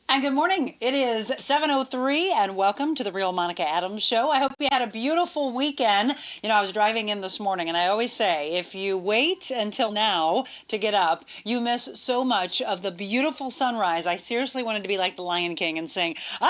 And good morning. It is 7:03 and welcome to the Real Monica Adams Show. I hope you had a beautiful weekend. I was driving in this morning and I always say, if you wait until now to get up, you miss so much of the beautiful sunrise. I seriously wanted to be like the Lion King and sing, or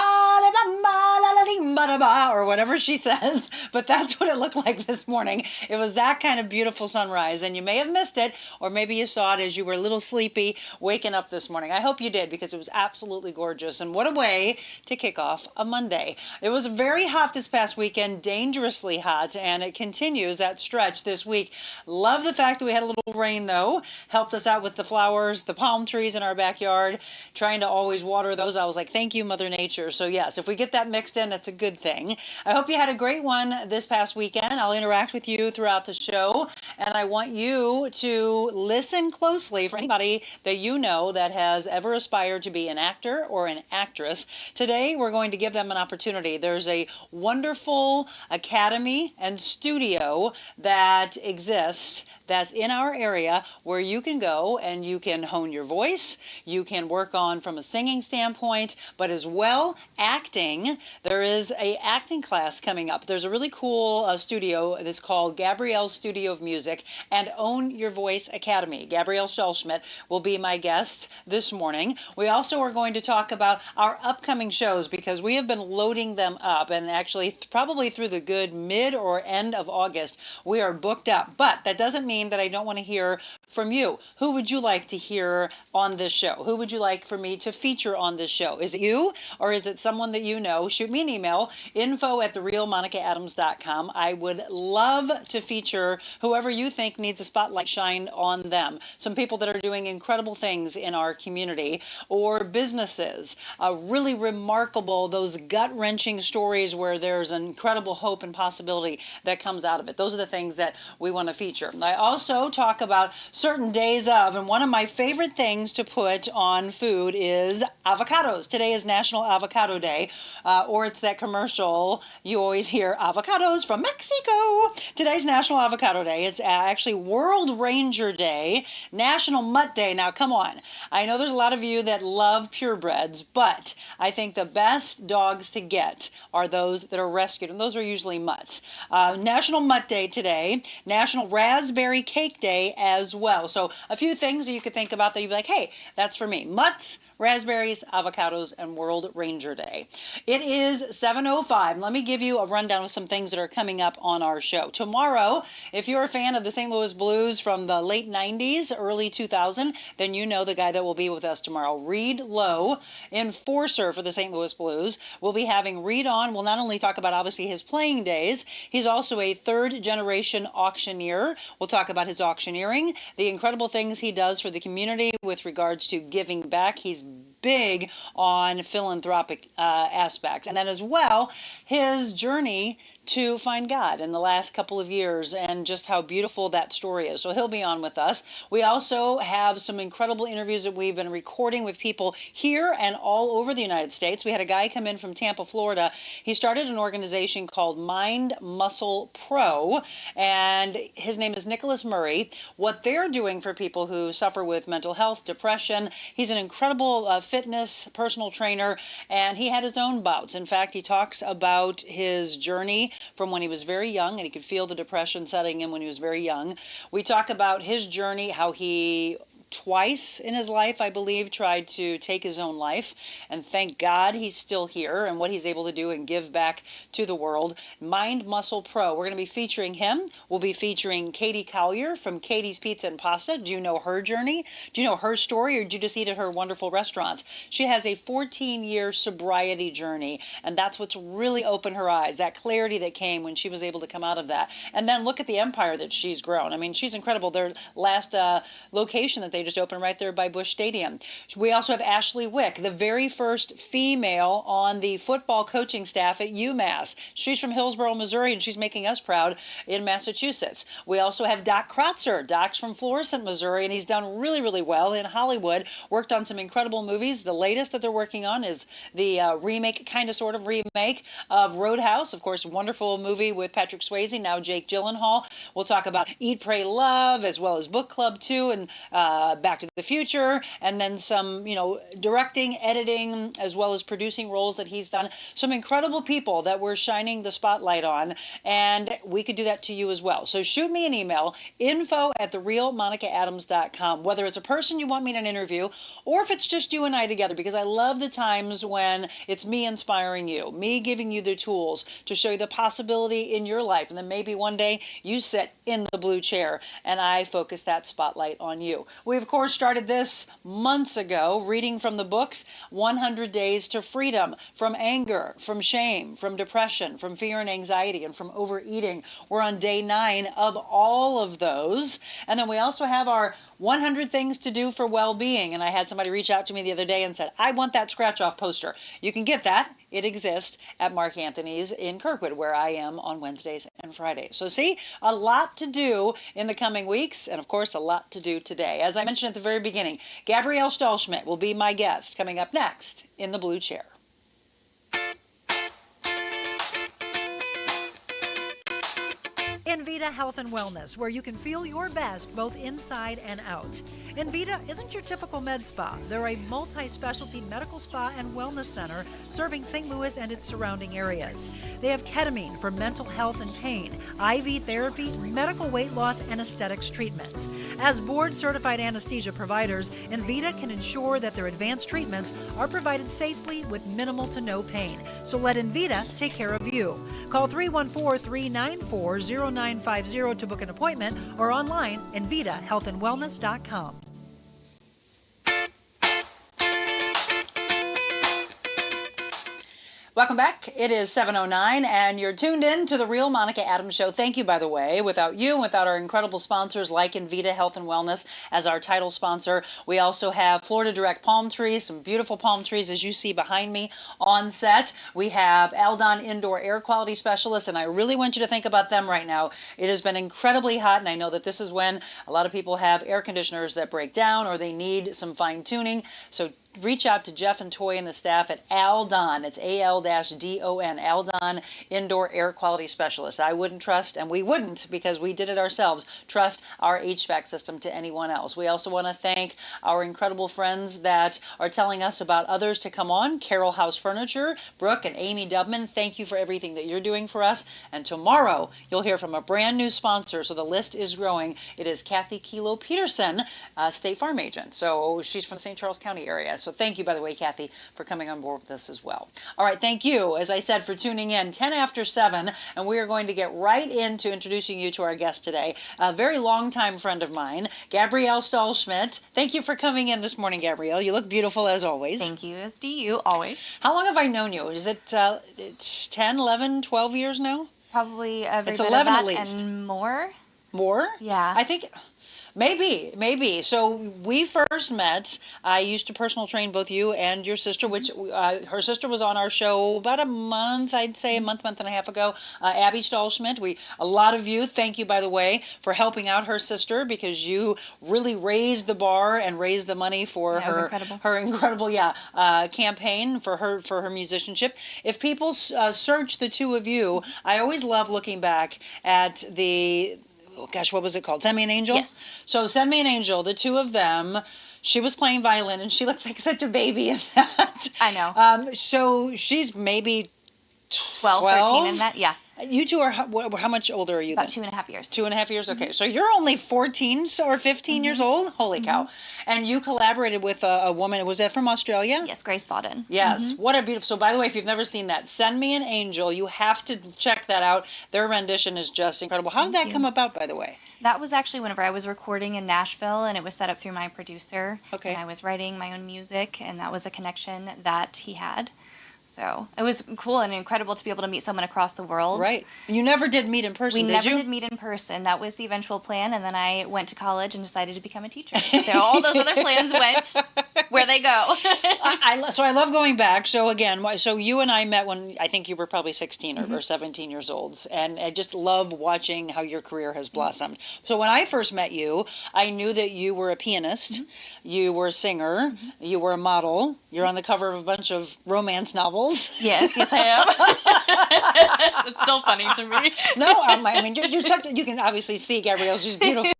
whatever she says, but that's what it looked like this morning. It was that kind of beautiful sunrise, and you may have missed it, or maybe you saw it as you were a little sleepy waking up this morning. I hope you did, because it was absolutely gorgeous, and what a way to kick off a Monday. It was very hot this past weekend, dangerously hot, and it continues that stretch this week. Love the fact that we had a little rain, though. Helped us out with the flowers, the palm trees in our backyard, trying to always water those. I was like, thank you, Mother Nature. So yes, if we get that mixed in, that's a good thing. I hope you had a great one this past weekend. I'll interact with you throughout the show, and I want you to listen closely for anybody that you know that has ever aspired to be an actor or an actress. Today, we're going to give them an opportunity. There's a wonderful academy and studio that exists that's in our area where you can go and you can hone your voice, you can work on from a singing standpoint, but as well acting. There is a acting class coming up. There's a really cool studio that's called Gabrielle Studio of Music and Own Your Voice Academy. Gabrielle Stahlschmidt will be my guest this morning. We also are going to talk about our upcoming shows, because we have been loading them up, and actually probably through the good mid or end of August we are booked up. But that doesn't mean that I don't want to hear from you. Who would you like to hear on this show? Who would you like for me to feature on this show? Is it you, or is it someone that you know? Shoot me an email, info@therealmonicaadams.com. I would love to feature whoever you think needs a spotlight shined on them. Some people that are doing incredible things in our community, or businesses. Really remarkable, those gut-wrenching stories where there's incredible hope and possibility that comes out of it. Those are the things that we want to feature. I also talk about certain days of, and one of my favorite things to put on food is avocados. Today is National Avocado Day, or it's that commercial you always hear, avocados from Mexico. Today's National Avocado Day. It's actually World Ranger Day, National Mutt Day. Now, come on. I know there's a lot of you that love purebreds, but I think the best dogs to get are those that are rescued, and those are usually mutts. National Mutt Day today, National Raspberry Cake Day as well. So a few things that you could think about that you'd be like, hey, that's for me. Mutts, raspberries, avocados, and World Ranger Day. It is 7:05. Let me give you a rundown of some things that are coming up on our show. Tomorrow, if you're a fan of the St. Louis Blues from the late 90s, early 2000, then you know the guy that will be with us tomorrow. Reed Lowe, enforcer for the St. Louis Blues. We'll be having Reed on. We'll not only talk about, obviously, his playing days, he's also a third-generation auctioneer. We'll talk about his auctioneering, the incredible things he does for the community with regards to giving back. He's big on philanthropic aspects. And then as well, his journey to find God in the last couple of years, and just how beautiful that story is. So he'll be on with us. We also have some incredible interviews that we've been recording with people here and all over the United States. We had a guy come in from Tampa, Florida. He started an organization called Mind Muscle Pro, and his name is Nicholas Murray. What they're doing for people who suffer with mental health, depression, he's an incredible fitness personal trainer, and he had his own bouts. In fact, he talks about his journey from when he was very young, and he could feel the depression setting in when he was very young. We talk about his journey, how he twice in his life, I believe, tried to take his own life, and thank God he's still here and what he's able to do and give back to the world. Mind Muscle Pro. We're going to be featuring him. We'll be featuring Katie Collier from Katie's Pizza and Pasta. Do you know her journey? Do you know her story, or did you just eat at her wonderful restaurants? She has a 14-year sobriety journey, and that's what's really opened her eyes, that clarity that came when she was able to come out of that. And then look at the empire that she's grown. I mean, she's incredible. Their last location that they just opened right there by Busch Stadium. We also have Ashley Wick, the very first female on the football coaching staff at UMass. She's from Hillsborough, Missouri, and she's making us proud in Massachusetts. We also have Doc Krotzer. Doc's from Florissant, Missouri, and he's done really, really well in Hollywood, worked on some incredible movies. The latest that they're working on is the remake, kind of sort of remake of Roadhouse. Of course, wonderful movie with Patrick Swayze, now Jake Gyllenhaal. We'll talk about Eat, Pray, Love, as well as Book Club 2, and Back to the Future, and then some, directing, editing, as well as producing roles that he's done. Some incredible people that we're shining the spotlight on, and we could do that to you as well. So shoot me an email, info@therealmonicaadams.com, whether it's a person you want me to interview, or if it's just you and I together, because I love the times when it's me inspiring you, me giving you the tools to show you the possibility in your life, and then maybe one day you sit in the blue chair and I focus that spotlight on you. We, of course, started this months ago, reading from the books, 100 Days to Freedom, from anger, from shame, from depression, from fear and anxiety, and from overeating. We're on day 9 of all of those. And then we also have our 100 Things to Do for Well-Being. And I had somebody reach out to me the other day and said, I want that scratch-off poster. You can get that. It exists at Mark Anthony's in Kirkwood, where I am on Wednesdays and Fridays. So see, a lot to do in the coming weeks, and of course, a lot to do today. As I mentioned at the very beginning, Gabrielle Stahlschmidt will be my guest coming up next in the blue chair. Envita Health and Wellness, where you can feel your best both inside and out. Envita isn't your typical med spa. They're a multi-specialty medical spa and wellness center serving St. Louis and its surrounding areas. They have ketamine for mental health and pain, IV therapy, medical weight loss, and aesthetics treatments. As board-certified anesthesia providers, Envita can ensure that their advanced treatments are provided safely with minimal to no pain. So let Envita take care of you. Call 314-394-0950 to book an appointment, or online, envitahealthandwellness.com. Welcome back. It is 7:09, and you're tuned in to the Real Monica Adams Show. Thank you, by the way. Without you, without our incredible sponsors like Envita Health and Wellness as our title sponsor, we also have Florida Direct palm trees, some beautiful palm trees as you see behind me on set. We have Aldon Indoor Air Quality Specialist, and I really want you to think about them right now. It has been incredibly hot, and I know that this is when a lot of people have air conditioners that break down or they need some fine tuning. So reach out to Jeff and Toy and the staff at Aldon. It's AL-DON, Aldon Indoor Air Quality Specialist. I wouldn't trust, and we wouldn't because we did it ourselves, trust our HVAC system to anyone else. We also want to thank our incredible friends that are telling us about others to come on. Carroll House Furniture, Brooke and Amy Dubman, thank you for everything that you're doing for us. And tomorrow, you'll hear from a brand new sponsor, so the list is growing. It is Kathy Kilo Peterson, State Farm agent. So she's from the St. Charles County area. So thank you, by the way, Kathy, for coming on board with us as well. All right, thank you, as I said, for tuning in. 10 after 7, and we are going to get right into introducing you to our guest today, a very long-time friend of mine, Gabrielle Stahlschmidt. Thank you for coming in this morning, Gabrielle. You look beautiful as always. Thank you, as do you, always. How long have I known you? Is it 10, 11, 12 years now? Probably every It's bit 11 of at that least. and more. More? Yeah. I think maybe. So we first met. I used to personal train both you and your sister, which her sister was on our show about a month, I'd say, a month and a half ago. Abby Stahlschmidt. A lot of you, thank you, by the way, for helping out her sister, because you really raised the bar and raised the money for her incredible campaign for her musicianship. If people search the two of you, I always love looking back at the, oh gosh, what was it called? Send Me an Angel? Yes. So Send Me an Angel, the two of them, she was playing violin and she looked like such a baby in that. I know. So she's maybe 12, 13 in that, yeah. You two are, how much older are you About then? 2.5 years. 2.5 years? Okay. So you're only 14 or 15 years old? Holy cow. And you collaborated with a woman, was that from Australia? Yes, Grace Bawden. Yes. What a beautiful, so by the way, if you've never seen that, Send Me an Angel, you have to check that out. Their rendition is just incredible. How did that come about, by the way? That was actually whenever I was recording in Nashville, and it was set up through my producer. Okay. And I was writing my own music, and that was a connection that he had. So it was cool and incredible to be able to meet someone across the world. Right. You never did meet in person, We did never you? did meet in person. That was the eventual plan, and then I went to college and decided to become a teacher. So all those other plans went where they go. So I love going back. So again, so you and I met when I think you were probably 16 or 17 years old, and I just love watching how your career has blossomed. So when I first met you, I knew that you were a pianist, you were a singer, you were a model, you're on the cover of a bunch of romance novels. Yes, I It's still funny to me. No, I mean, you're such. You can obviously see Gabrielle; she's beautiful.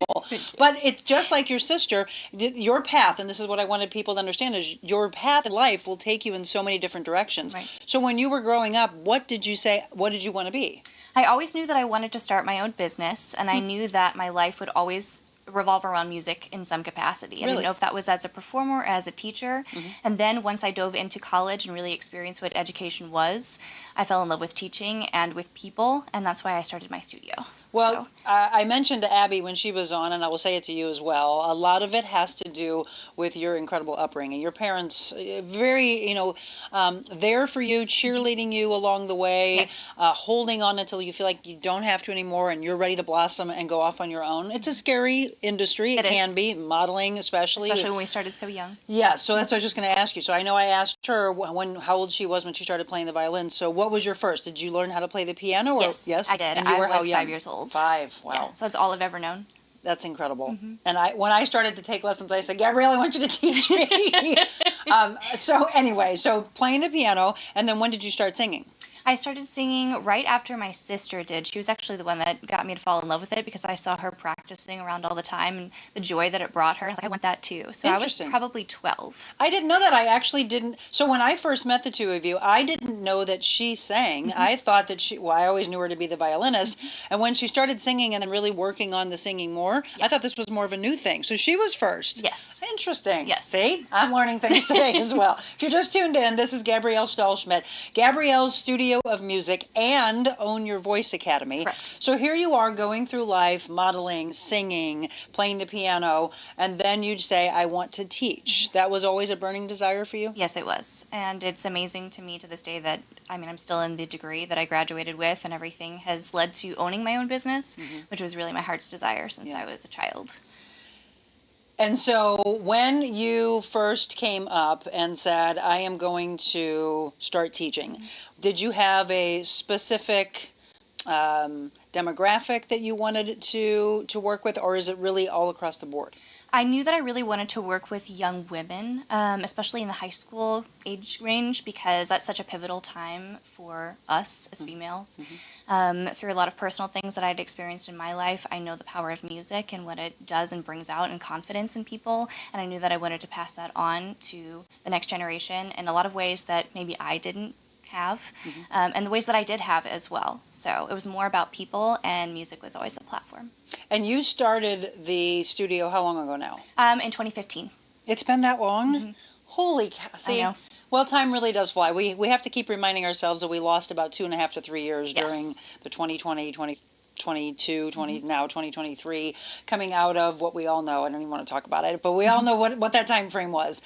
But it's just like your sister. Your path, and this is what I wanted people to understand: is your path in life will take you in so many different directions. Right. So when you were growing up, what did you say? What did you want to be? I always knew that I wanted to start my own business, and I knew that my life would always revolve around music in some capacity. I didn't know if that was as a performer or as a teacher. And then once I dove into college and really experienced what education was, I fell in love with teaching and with people, and that's why I started my studio. Well, I mentioned to Abby when she was on, and I will say it to you as well, a lot of it has to do with your incredible upbringing. Your parents, very, there for you, cheerleading you along the way, Yes. Holding on until you feel like you don't have to anymore and you're ready to blossom and go off on your own. It's a scary industry. It can be, modeling especially. Especially when we started so young. Yeah, so that's what I was just going to ask you. So I know I asked her how old she was when she started playing the violin. So what was your first? Did you learn how to play the piano? Or, Yes, I did. And you were I was how young? 5 years old. 5, wow. Yeah, so it's all I've ever known. That's incredible. And when I started to take lessons, I said, Gabrielle, I want you to teach me. So playing the piano, and then when did you start singing? I started singing right after my sister did. She was actually the one that got me to fall in love with it because I saw her practicing around all the time and the joy that it brought her. I was like, I want that too. So I was probably 12. I didn't know that. I actually didn't. So when I first met the two of you, I didn't know that she sang. I thought that I always knew her to be the violinist. And when she started singing and then really working on the singing more, I thought this was more of a new thing. So she was first. Yes. Interesting. Yes. See, I'm learning things today as well. If you're just tuned in, this is Gabrielle Stahlschmidt, Gabrielle's Studio of Music and Own Your Voice Academy. Correct. So here you are going through life, modeling, singing, playing the piano, and then you'd say, I want to teach. That was always a burning desire for you? Yes, it was. And it's amazing to me to this day that, I'm still in the degree that I graduated with, and everything has led to owning my own business, which was really my heart's desire since I was a child. And so when you first came up and said, I am going to start teaching, did you have a specific demographic that you wanted to work with, or is it really all across the board? I knew that I really wanted to work with young women, especially in the high school age range, because that's such a pivotal time for us as females. Through a lot of personal things that I'd experienced in my life, I know the power of music and what it does and brings out and confidence in people, and I knew that I wanted to pass that on to the next generation in a lot of ways that maybe I didn't have, and the ways that I did have as well. So it was more about people, and music was always a platform. And you started the studio how long ago now? In 2015. It's been that long? Holy cow. See, I know. Well, time really does fly. We have to keep reminding ourselves that we lost about 2.5 to 3 years during the 2020, 2022, now 2023, coming out of what we all know. I don't even want to talk about it, but we all know what that time frame was.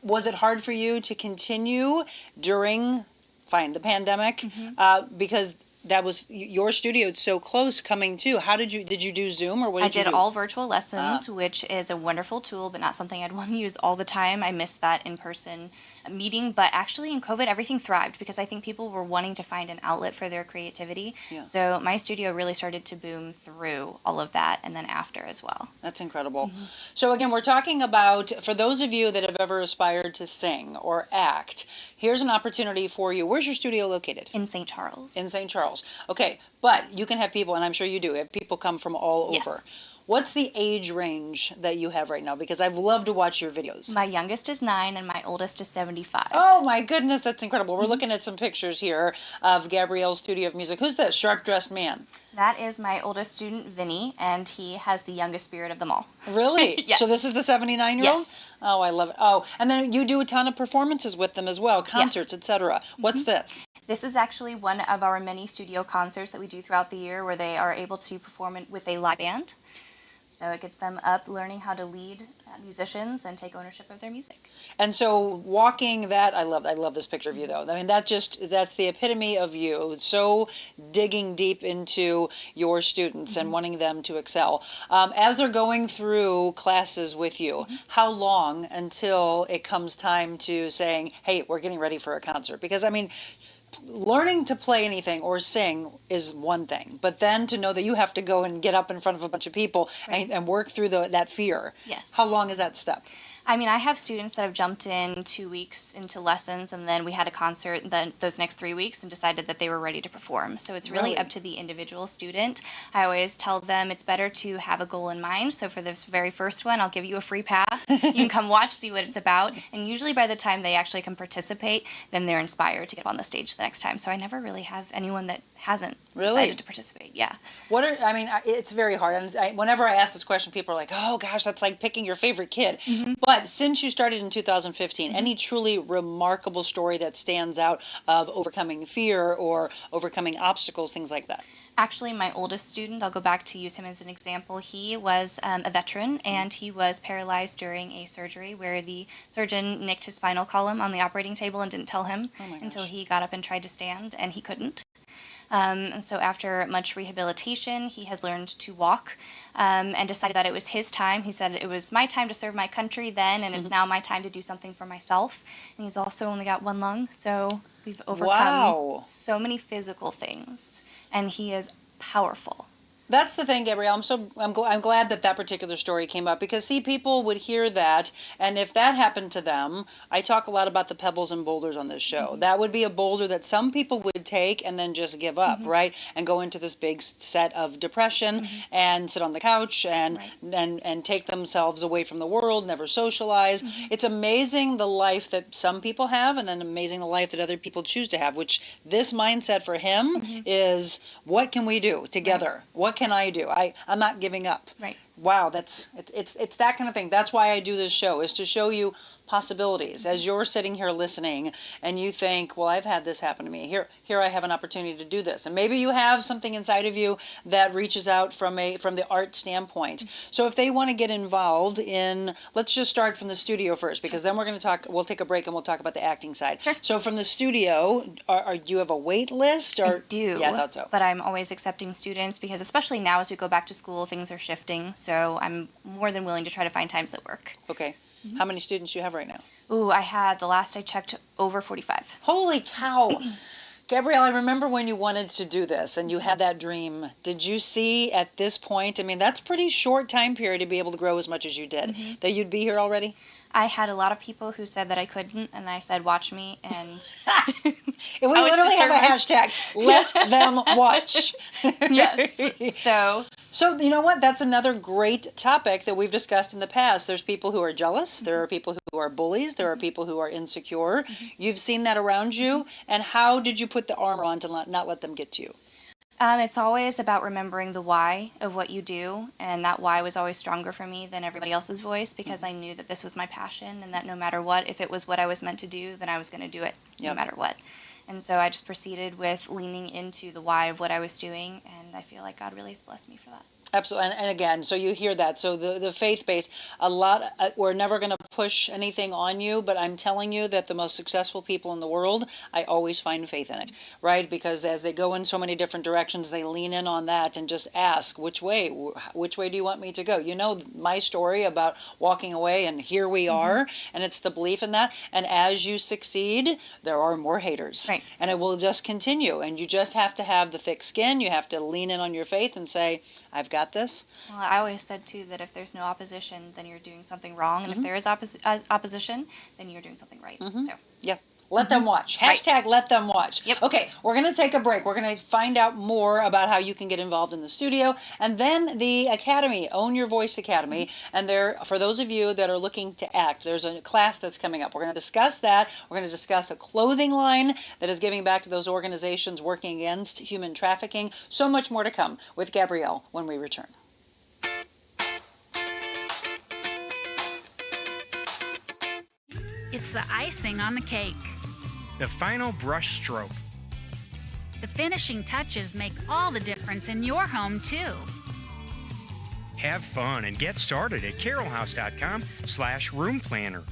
Was it hard for you to continue during the pandemic? Because that was your studio. It's so close coming to. How did you do Zoom, or what did you do? I did all virtual lessons, which is a wonderful tool, but not something I'd want to use all the time. I missed that in-person meeting, but actually in COVID, everything thrived because I think people were wanting to find an outlet for their creativity. So my studio really started to boom through all of that, and then after as well. That's incredible. So again, we're talking about, for those of you that have ever aspired to sing or act, here's an opportunity for you. Where's your studio located? In St. Charles. In St. Charles. Okay, but you can have people, and I'm sure you do, have people come from all over. What's the age range that you have right now? Because I've loved to watch your videos. My youngest is 9 and my oldest is 75. Oh my goodness, that's incredible. We're looking at some pictures here of Gabrielle's Studio of Music. Who's that sharp-dressed man? That is my oldest student, Vinny, and he has the youngest spirit of them all. Really? Yes. So this is the 79-year-old? Yes. Oh, I love it. Oh, and then you do a ton of performances with them as well, concerts, etc. What's this? This is actually one of our many studio concerts that we do throughout the year where they are able to perform it with a live band. So it gets them up learning how to lead musicians and take ownership of their music. And so walking that, I love this picture of you though. I mean, that's the epitome of you. So digging deep into your students and wanting them to excel. As they're going through classes with you, how long until it comes time to saying, hey, we're getting ready for a concert? Because I mean, learning to play anything or sing is one thing, but then to know that you have to go and get up in front of a bunch of people and work through that fear. Yes. How long is that step? I mean, I have students that have jumped in 2 weeks into lessons, and then we had a concert then those next 3 weeks and decided that they were ready to perform. So it's really up to the individual student. I always tell them it's better to have a goal in mind. So for this very first one, I'll give you a free pass. You can come watch, see what it's about. And usually by the time they actually can participate, then they're inspired to get on the stage the next time. So I never really have anyone that hasn't decided to participate. Yeah. It's very hard. And whenever I ask this question, people are like, oh gosh, that's like picking your favorite kid. But since you started in 2015, any truly remarkable story that stands out of overcoming fear or overcoming obstacles, things like that? Actually, my oldest student, I'll go back to use him as an example. He was a veteran, and he was paralyzed during a surgery where the surgeon nicked his spinal column on the operating table and didn't tell him until he got up and tried to stand, and he couldn't. And so after much rehabilitation, he has learned to walk and decided that it was his time. He said, it was my time to serve my country then, and it's now my time to do something for myself. And he's also only got one lung, so we've overcome so many physical things. And he is powerful. That's the thing, Gabrielle. I'm glad that particular story came up, because see, people would hear that, and if that happened to them, I talk a lot about the pebbles and boulders on this show. That would be a boulder that some people would take and then just give up, right, and go into this big set of depression and sit on the couch and take themselves away from the world, never socialize. It's amazing the life that some people have, and then amazing the life that other people choose to have. Which this mindset for him is, what can we do together? What can I do? I'm not giving up. Right. Wow, it's that kind of thing. That's why I do this show, is to show you possibilities. As you're sitting here listening and you think, well, I've had this happen to me. Here I have an opportunity to do this. And maybe you have something inside of you that reaches out from the art standpoint. So if they want to get involved in, let's just start from the studio first, because then we'll take a break and we'll talk about the acting side. Sure. So from the studio, do you have a wait list? Or? I do. Yeah, I thought so. But I'm always accepting students, because especially now as we go back to school, things are shifting. So I'm more than willing to try to find times that work. Okay. How many students do you have right now? Ooh, I had, the last I checked, over 45. Holy cow. Gabrielle, I remember when you wanted to do this and you had that dream. Did you see at this point, I mean, that's pretty short time period to be able to grow as much as you did, that you'd be here already? I had a lot of people who said that I couldn't, and I said, watch me, and we literally have a hashtag, let them watch. Yes. So you know what? That's another great topic that we've discussed in the past. There's people who are jealous. There are people who are bullies. There are people who are insecure. You've seen that around you. And how did you put the armor on to not let them get to you? It's always about remembering the why of what you do, and that why was always stronger for me than everybody else's voice, because I knew that this was my passion, and that no matter what, if it was what I was meant to do, then I was going to do it no matter what. And so I just proceeded with leaning into the why of what I was doing, and I feel like God really has blessed me for that. Absolutely. And again, so you hear that. So the faith-based, we're never going to push anything on you, but I'm telling you that the most successful people in the world, I always find faith in it, right? Because as they go in so many different directions, they lean in on that and just ask, which way do you want me to go? You know my story about walking away, and here we are, and it's the belief in that. And as you succeed, there are more haters. Right. And it will just continue. And you just have to have the thick skin. You have to lean in on your faith and say, I've got this. Well, I always said, too, that if there's no opposition, then you're doing something wrong. And if there is opposition, then you're doing something right. So. Yeah. Let them watch. Hashtag let them watch. Yep. Okay, we're going to take a break. We're going to find out more about how you can get involved in the studio. And then the Academy, Own Your Voice Academy. And for those of you that are looking to act, there's a class that's coming up. We're going to discuss that. We're going to discuss a clothing line that is giving back to those organizations working against human trafficking. So much more to come with Gabrielle when we return. It's the icing on the cake. The final brush stroke. The finishing touches make all the difference in your home, too. Have fun and get started at carolhouse.com/room planner.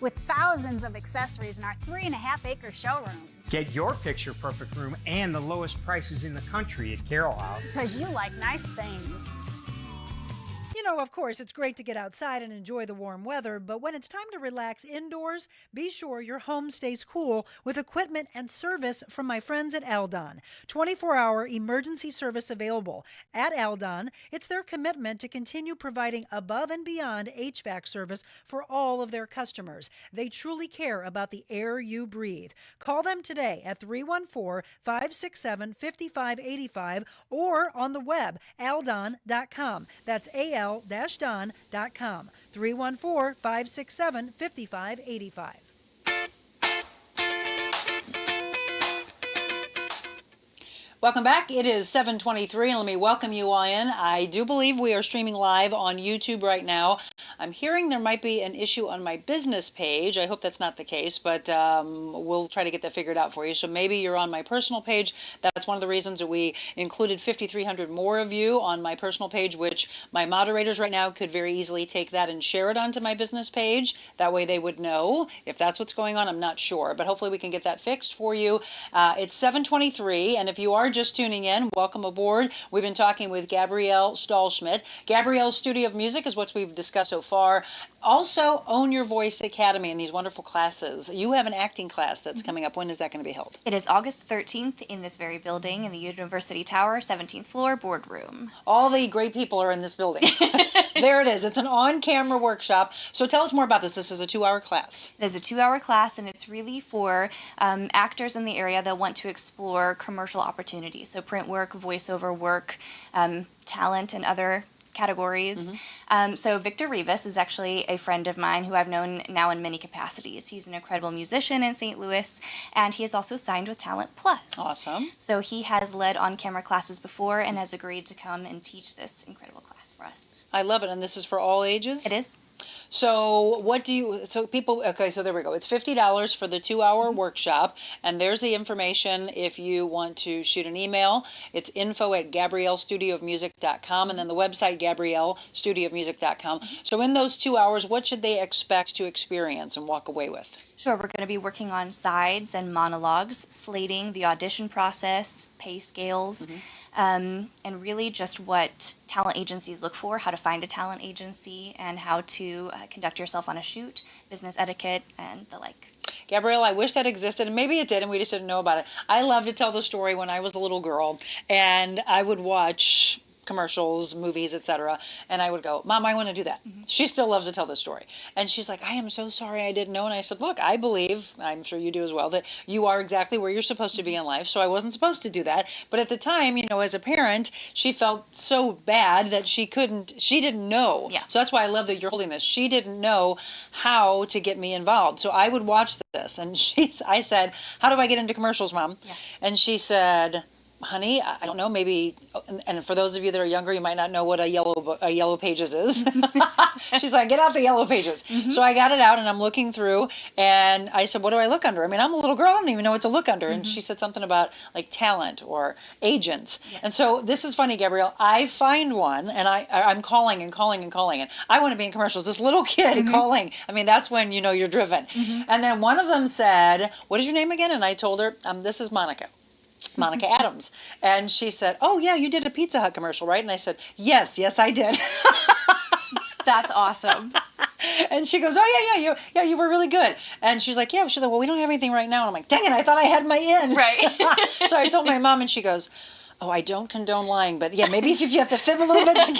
With thousands of accessories in our 3.5-acre showrooms. Get your picture-perfect room and the lowest prices in the country at Carol House. Because you like nice things. Of course, it's great to get outside and enjoy the warm weather, but when it's time to relax indoors, be sure your home stays cool with equipment and service from my friends at Aldon. 24-hour emergency service available. At Aldon, it's their commitment to continue providing above and beyond HVAC service for all of their customers. They truly care about the air you breathe. Call them today at 314-567-5585 or on the web, aldon.com. That's al-don.com. 314-567-5585. Welcome back. It is 7:23, and let me welcome you all in. I do believe we are streaming live on YouTube right now. I'm hearing there might be an issue on my business page. I hope that's not the case, but we'll try to get that figured out for you. So maybe you're on my personal page. That's one of the reasons that we included 5,300 more of you on my personal page, which my moderators right now could very easily take that and share it onto my business page. That way they would know if that's what's going on. I'm not sure, but hopefully we can get that fixed for you. It's 7:23, and if you are just tuning in, welcome aboard. We've been talking with Gabrielle Stahlschmidt. Gabrielle's Studio of Music is what we've discussed so far. Also, Own Your Voice Academy and these wonderful classes. You have an acting class that's coming up. When is that going to be held? It is August 13th in this very building in the University Tower, 17th floor, boardroom. All the great people are in this building. There it is. It's an on-camera workshop. So tell us more about this. This is a 2-hour class. It is a 2-hour class, and it's really for actors in the area that want to explore commercial opportunities. So print work, voiceover work, talent, and other categories. So Victor Rivas is actually a friend of mine who I've known now in many capacities. He's an incredible musician in St. Louis, and he is also signed with Talent Plus. Awesome. So he has led on-camera classes before and has agreed to come and teach this incredible class for us. I love it. And this is for all ages? It is. So so there we go. It's $50 for the 2-hour workshop, and there's the information if you want to shoot an email. It's info@GabrielleStudioofMusic.com, and then the website, GabrielleStudioofMusic.com. So in those 2 hours, what should they expect to experience and walk away with? Sure, we're going to be working on sides and monologues, slating the audition process, pay scales, and really just what talent agencies look for, how to find a talent agency, and how to conduct yourself on a shoot, business etiquette, and the like. Gabrielle, I wish that existed, and maybe it did, and we just didn't know about it. I love to tell the story when I was a little girl, and I would watch commercials, movies, etc. And I would go, Mom, I want to do that. She still loves to tell this story. And she's like, I am so sorry I didn't know. And I said, look, I believe, I'm sure you do as well, that you are exactly where you're supposed to be in life. So I wasn't supposed to do that. But at the time, as a parent, she felt so bad that she didn't know. Yeah. So that's why I love that you're holding this. She didn't know how to get me involved. So I would watch this. And I said, how do I get into commercials, Mom? Yeah. And she said, honey, I don't know, maybe, and for those of you that are younger, you might not know what a yellow pages is. She's like, get out the yellow pages. So I got it out, and I'm looking through, and I said, what do I look under? I mean, I'm a little girl, I don't even know what to look under. And she said something about like talent or agents. Yes. And so this is funny, Gabrielle. I find one, and I'm calling and calling and calling, and I want to be in commercials. This little kid calling. I mean, that's when you're driven. And then one of them said, what is your name again? And I told her, this is Monica Adams. And she said, oh yeah, you did a Pizza Hut commercial, right? And I said, yes, I did. That's awesome. And she goes, oh yeah, you were really good. And she's like, well, we don't have anything right now. And I'm like, dang it, I thought I had my in. Right. So I told my mom, and she goes, oh, I don't condone lying, but yeah, maybe if you have to fib a little bit.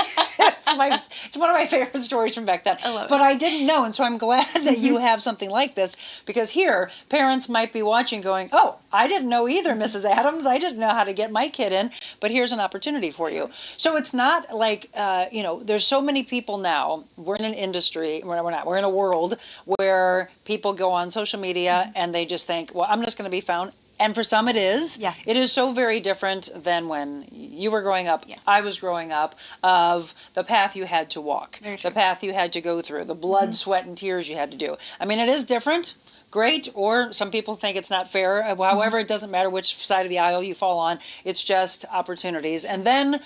It's one of my favorite stories from back then. I love it. But I didn't know, and so I'm glad that you have something like this, because here, parents might be watching going, oh, I didn't know either, Mrs. Adams. I didn't know how to get my kid in, but here's an opportunity for you. So it's not like, there's so many people now, we're in an industry, we're in a world where people go on social media and they just think, well, I'm just going to be found. And for some it is. Yeah. It is so very different than when you were growing up, I was growing up, of the path you had to walk, the path you had to go through, the blood, sweat, and tears you had to do. I mean, it is different. Great, or some people think it's not fair. However, it doesn't matter which side of the aisle you fall on. It's just opportunities. And then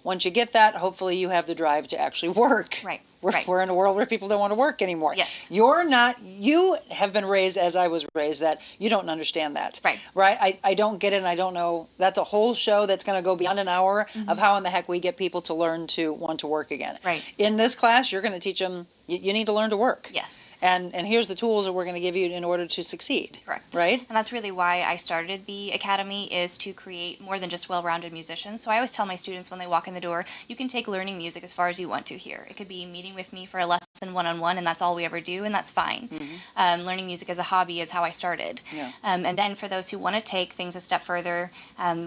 Once you get that, hopefully you have the drive to actually work. Right. We're in a world where people don't want to work anymore. Yes. You have been raised as I was raised, that you don't understand that. Right? I don't get it, and I don't know. That's a whole show that's going to go beyond an hour of how in the heck we get people to learn to want to work again. Right. In this class, you're going to teach them, you need to learn to work. Yes. And here's the tools that we're going to give you in order to succeed. Correct. Right? And that's really why I started the Academy, is to create more than just well-rounded musicians. So I always tell my students when they walk in the door, you can take learning music as far as you want to here. It could be meeting with me for a lesson one-on-one, and that's all we ever do, and that's fine. Learning music as a hobby is how I started. Yeah. And then for those who want to take things a step further,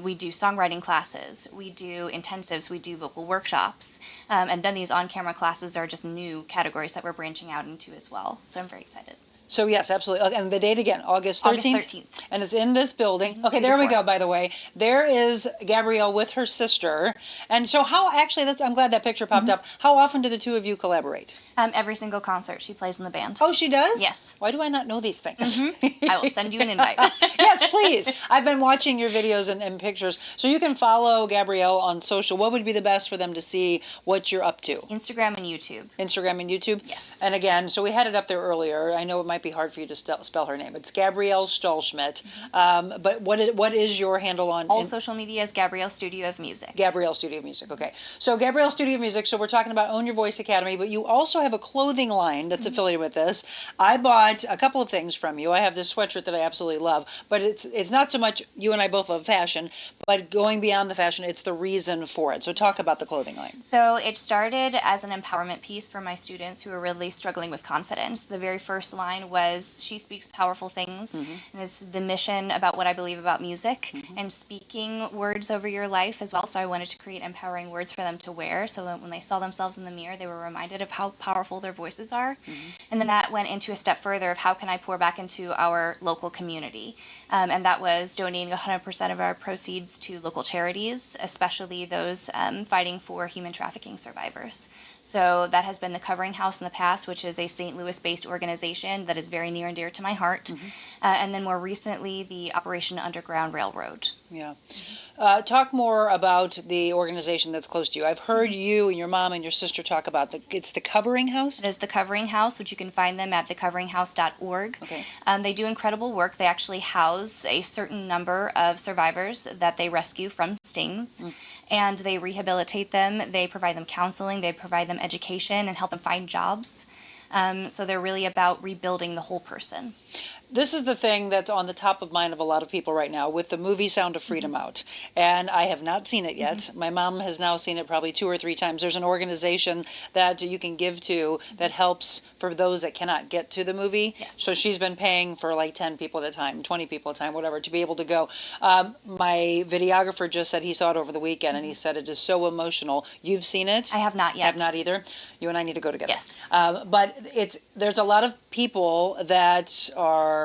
we do songwriting classes, we do intensives, we do vocal workshops, and then these on-camera classes are just new categories that we're branching out into as well. So I'm very excited. So yes, absolutely. And the date again, August 13th? August 13th. And it's in this building. Okay, 2 to there we 4. go, by the way. There is Gabrielle with her sister. And so I'm glad that picture popped up. How often do the two of you collaborate? Every single concert she plays in the band. Oh, she does? Yes. Why do I not know these things? I will send you an invite. Yes, please. I've been watching your videos and pictures. So you can follow Gabrielle on social. What would be the best for them to see what you're up to? Instagram and YouTube. Instagram and YouTube? Yes. And again, so we had it up there earlier. I know it might be hard for you to spell her name. It's Gabrielle Stahlschmidt. But what is your handle on? All social media is Gabrielle Studio of Music. Gabrielle Studio of Music, okay. So Gabrielle Studio of Music, so we're talking about Own Your Voice Academy, but you also have a clothing line that's affiliated with this. I bought a couple of things from you. I have this sweatshirt that I absolutely love, but it's not so much, you and I both love fashion, but going beyond the fashion, it's the reason for it. So talk about the clothing line. So it started as an empowerment piece for my students who are really struggling with confidence. The very first line was, she speaks powerful things, and it's the mission about what I believe about music, and speaking words over your life as well. So I wanted to create empowering words for them to wear, so that when they saw themselves in the mirror, they were reminded of how powerful their voices are. And then that went into a step further of how can I pour back into our local community. And that was donating 100% of our proceeds to local charities, especially those fighting for human trafficking survivors. So that has been the Covering House in the past, which is a St. Louis-based organization that is very near and dear to my heart. And then more recently, the Operation Underground Railroad. Yeah. Talk more about the organization that's close to you. I've heard you and your mom and your sister talk about it's the Covering House? It is the Covering House, which you can find them at thecoveringhouse.org. Okay. They do incredible work. They actually house a certain number of survivors that they rescue from stings, and they rehabilitate them. They provide them counseling, they provide them education, and help them find jobs. So they're really about rebuilding the whole person. This is the thing that's on the top of mind of a lot of people right now with the movie Sound of Freedom out. And I have not seen it yet. My mom has now seen it probably 2 or 3 times. There's an organization that you can give to that helps for those that cannot get to the movie. Yes. So she's been paying for like 10 people at a time, 20 people at a time, whatever, to be able to go. My videographer just said he saw it over the weekend, and he said it is so emotional. You've seen it? I have not yet. I have not either. You and I need to go together. Yes. But there's a lot of people that are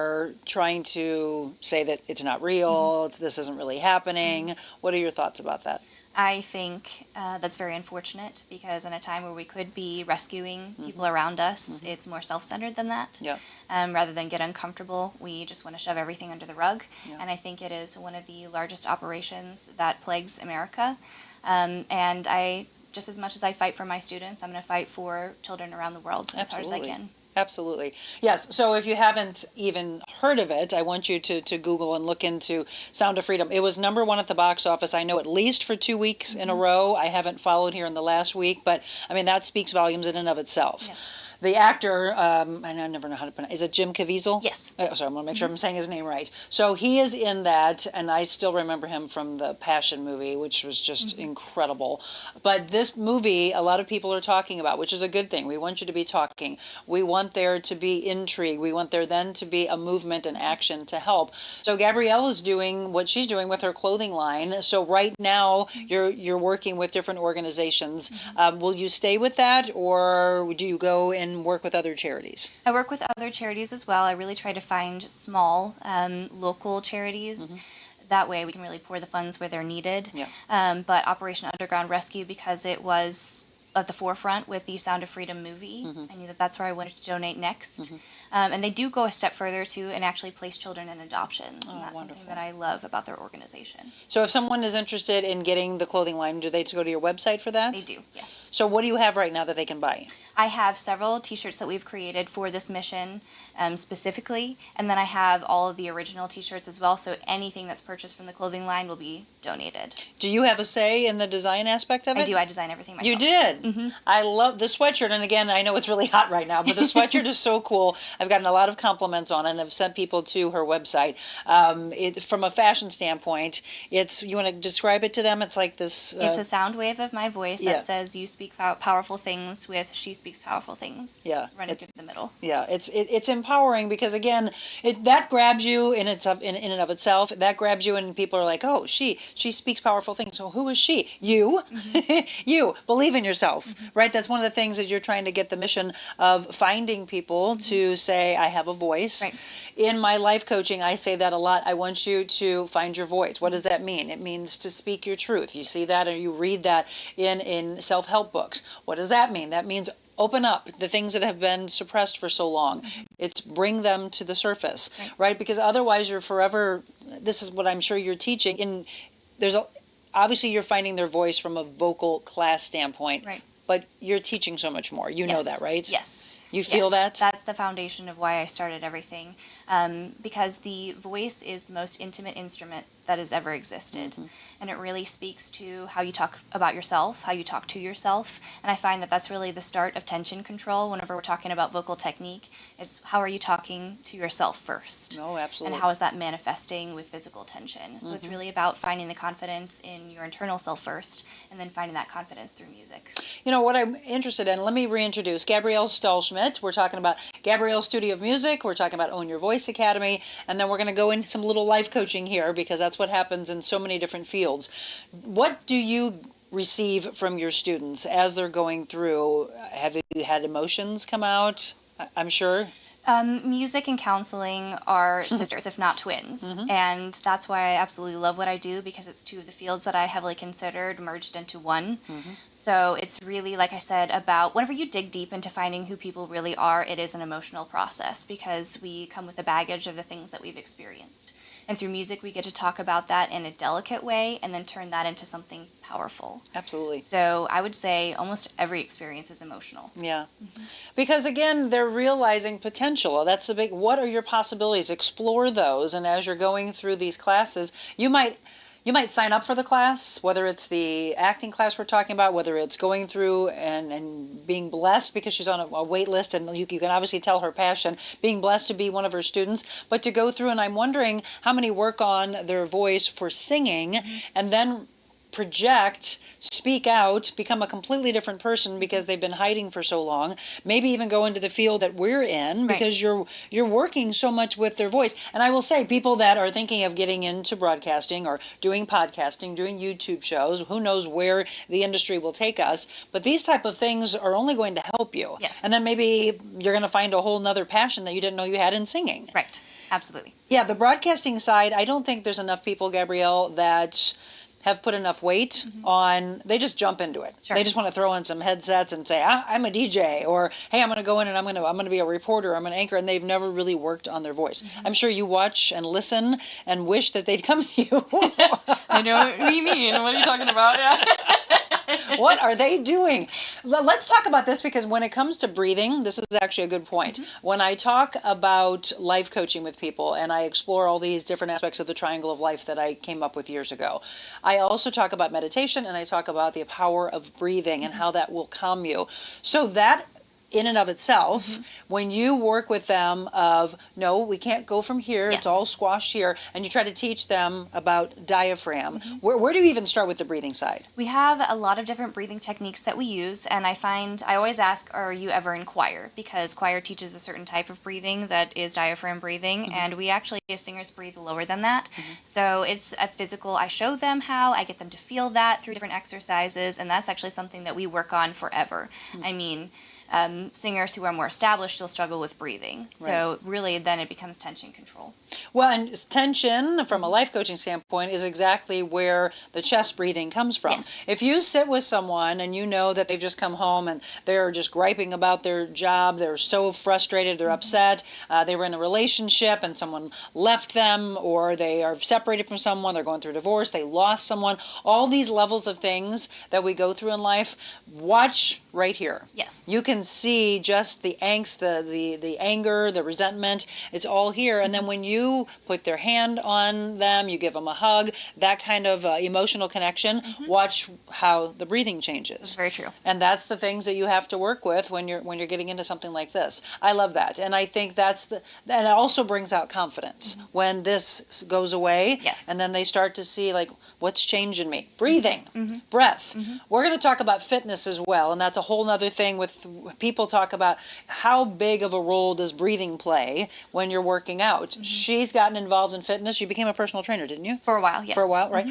trying to say that it's not real, this isn't really happening. What are your thoughts about that? I think that's very unfortunate, because in a time where we could be rescuing people around us, it's more self-centered than that. Yeah. Rather than get uncomfortable, we just want to shove everything under the rug. Yeah. And I think it is one of the largest operations that plagues America. And I, just as much as I fight for my students, I'm going to fight for children around the world as hard as I can. Absolutely. Yes. So if you haven't even heard of it, I want you to Google and look into Sound of Freedom. It was #1 at the box office, I know, at least for 2 weeks in a row. I haven't followed here in the last week, but I mean, that speaks volumes in and of itself. Yes. The actor, I never know how to pronounce, is it Jim Caviezel? Yes. Oh, sorry, I want to make sure I'm saying his name right. So he is in that, and I still remember him from the Passion movie, which was just incredible. But this movie, a lot of people are talking about, which is a good thing. We want you to be talking. We want there to be intrigue. We want there then to be a movement and action to help. So Gabrielle is doing what she's doing with her clothing line. So right now, you're working with different organizations. Will you stay with that, or do you go and work with other charities? I work with other charities as well. I really try to find small local charities. That way we can really pour the funds where they're needed. Yeah. But Operation Underground Rescue, because it was at the forefront with the Sound of Freedom movie. I knew that that's where I wanted to donate next. And they do go a step further too and actually place children in adoptions. And that's something that I love about their organization. So if someone is interested in getting the clothing line, do they go to your website for that? They do, yes. So what do you have right now that they can buy? I have several t-shirts that we've created for this mission specifically, and then I have all of the original t-shirts as well, so anything that's purchased from the clothing line will be donated. Do you have a say in the design aspect of it? I do. I design everything myself. You did? I love the sweatshirt, and again, I know it's really hot right now, but the sweatshirt is so cool. I've gotten a lot of compliments on it, and I've sent people to her website. From a fashion standpoint, you want to describe it to them? It's like this... it's a sound wave of my voice that says, you speak powerful things with she speaks powerful things. Yeah. Running through the middle. Yeah, it's empowering because, again, that grabs you in and of itself. That grabs you and people are like, oh, she speaks powerful things. So who is she? You. You. Believe in yourself, right? That's one of the things that you're trying to get the mission of finding people to say, I have a voice. Right. In my life coaching, I say that a lot. I want you to find your voice. What does that mean? It means to speak your truth. You see that or you read that in self-help books. What does that mean? That means open up the things that have been suppressed for so long. It's bring them to the surface, right? Because otherwise you're forever, this is what I'm sure you're teaching. Obviously you're finding their voice from a vocal class standpoint, Right. but you're teaching so much more. You know that, right? Yes. You feel that? That's the foundation of why I started everything. Because the voice is the most intimate instrument that has ever existed. And it really speaks to how you talk about yourself, how you talk to yourself. And I find that that's really the start of tension control whenever we're talking about vocal technique. It's how are you talking to yourself first? Oh, absolutely. And how is that manifesting with physical tension? So it's really about finding the confidence in your internal self first, and then finding that confidence through music. You know, what I'm interested in, let me reintroduce Gabrielle Stahlschmidt. We're talking about Gabrielle's Studio of Music. We're talking about Own Your Voice Academy. And then we're going to go into some little life coaching here because that's what happens in so many different fields. What do you receive from your students as they're going through? Have you had emotions come out? I'm sure. Music and counseling are sisters, if not twins. And that's why I absolutely love what I do, because it's two of the fields that I heavily considered merged into one. So it's really, like I said, about whenever you dig deep into finding who people really are, it is an emotional process because we come with a baggage of the things that we've experienced. And through music, we get to talk about that in a delicate way and then turn that into something powerful. Absolutely. So I would say almost every experience is emotional. Yeah. Because, again, they're realizing potential. That's the big, what are your possibilities? Explore those. And as you're going through these classes, you might sign up for the class, whether it's the acting class we're talking about, whether it's going through and being blessed because she's on a wait list, and you can obviously tell her passion, being blessed to be one of her students, but to go through, and I'm wondering how many work on their voice for singing and then project, speak out, become a completely different person because they've been hiding for so long. Maybe even go into the field that we're in because you're working so much with their voice. And I will say, people that are thinking of getting into broadcasting or doing podcasting, doing YouTube shows, who knows where the industry will take us, but these type of things are only going to help you. Yes. And then maybe you're going to find a whole nother passion that you didn't know you had in singing. Right. Absolutely. Yeah, the broadcasting side, I don't think there's enough people, Gabrielle, that have put enough weight on, they just jump into it. Sure. They just want to throw in some headsets and say, I'm a DJ, or hey, I'm going to go in and I'm going to be a reporter, I'm an anchor, and they've never really worked on their voice. I'm sure you watch and listen and wish that they'd come to you. I know what you mean. What are you talking about? Yeah. What are they doing? Let's talk about this, because when it comes to breathing, this is actually a good point. When I talk about life coaching with people and I explore all these different aspects of the triangle of life that I came up with years ago, I also talk about meditation and I talk about the power of breathing and how that will calm you. So that in and of itself, when you work with them of, no, we can't go from here, it's all squashed here, and you try to teach them about diaphragm, where do you even start with the breathing side? We have a lot of different breathing techniques that we use, and I always ask, are you ever in choir? Because choir teaches a certain type of breathing that is diaphragm breathing, and we actually, as singers, breathe lower than that. So it's a physical, I show them how, I get them to feel that through different exercises, and that's actually something that we work on forever. I mean, Singers who are more established still struggle with breathing. So really then it becomes tension control. Well, and tension from a life coaching standpoint is exactly where the chest breathing comes from. Yes. If you sit with someone and you know that they've just come home and they're just griping about their job, they're so frustrated, they're upset, they were in a relationship and someone left them, or they are separated from someone, they're going through divorce, they lost someone, all these levels of things that we go through in life, watch right here. Yes. You can see just the angst, the anger, the resentment, it's all here. And then when you put their hand on them, you give them a hug, that kind of emotional connection, watch how the breathing changes. That's very true. And that's the things that you have to work with when you're getting into something like this. I love that. And I think that it also brings out confidence when this goes away. Yes. And then they start to see, like, what's changed in me? Breathing, breath. We're going to talk about fitness as well. And that's a whole nother thing with people talk about how big of a role does breathing play when you're working out. She's gotten involved in fitness. You became a personal trainer, didn't you? For a while, yes. For a while, right?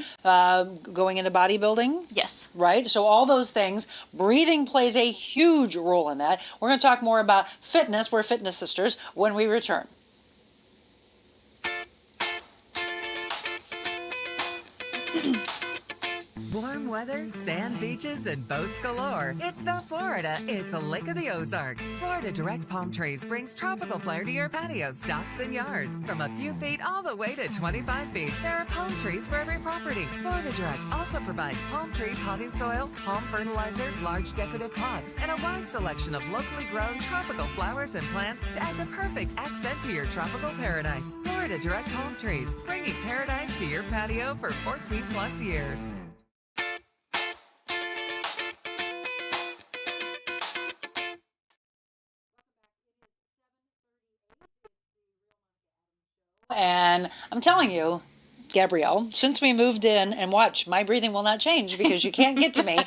Going into bodybuilding? Yes. Right? So all those things, breathing plays a huge role in that. We're going to talk more about fitness. We're Fitness Sisters when we return. Warm weather, sand beaches, and boats galore. It's not Florida, it's a Lake of the Ozarks. Florida Direct Palm Trees brings tropical flair to your patios, docks, and yards. From a few feet all the way to 25 feet, there are palm trees for every property. Florida Direct also provides palm tree potting soil, palm fertilizer, large decorative pots, and a wide selection of locally grown tropical flowers and plants to add the perfect accent to your tropical paradise. Florida Direct Palm Trees, bringing paradise to your patio for 14 plus years. And I'm telling you, Gabrielle, since we moved in, and watch, my breathing will not change because you can't get to me.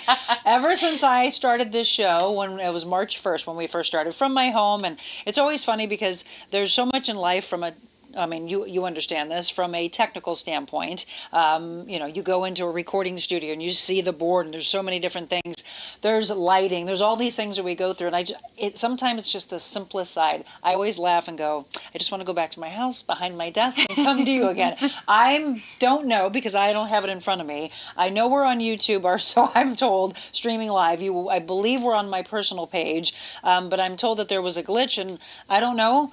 Ever since I started this show, when it was March 1st, when we first started, from my home, and it's always funny because there's so much in life you understand this from a technical standpoint. You go into a recording studio and you see the board and there's so many different things. There's lighting, there's all these things that we go through. And sometimes it's just the simplest side. I always laugh and go, I just want to go back to my house behind my desk and come to you again. I don't know because I don't have it in front of me. I know we're on YouTube, or so I'm told, streaming live. I believe we're on my personal page, but I'm told that there was a glitch, and I don't know.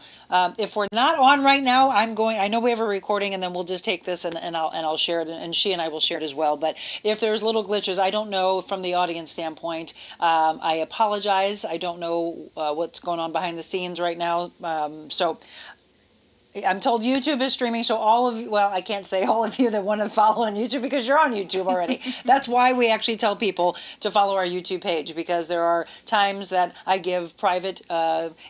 If we're not on right now, I know we have a recording, and then we'll just take this and I'll share it, and she and I will share it as well. But if there's little glitches, I don't know from the audience standpoint. I apologize. I don't know what's going on behind the scenes right now. So I'm told YouTube is streaming, so all of you, well, I can't say all of you that want to follow on YouTube because you're on YouTube already. That's why we actually tell people to follow our YouTube page, because there are times that I give private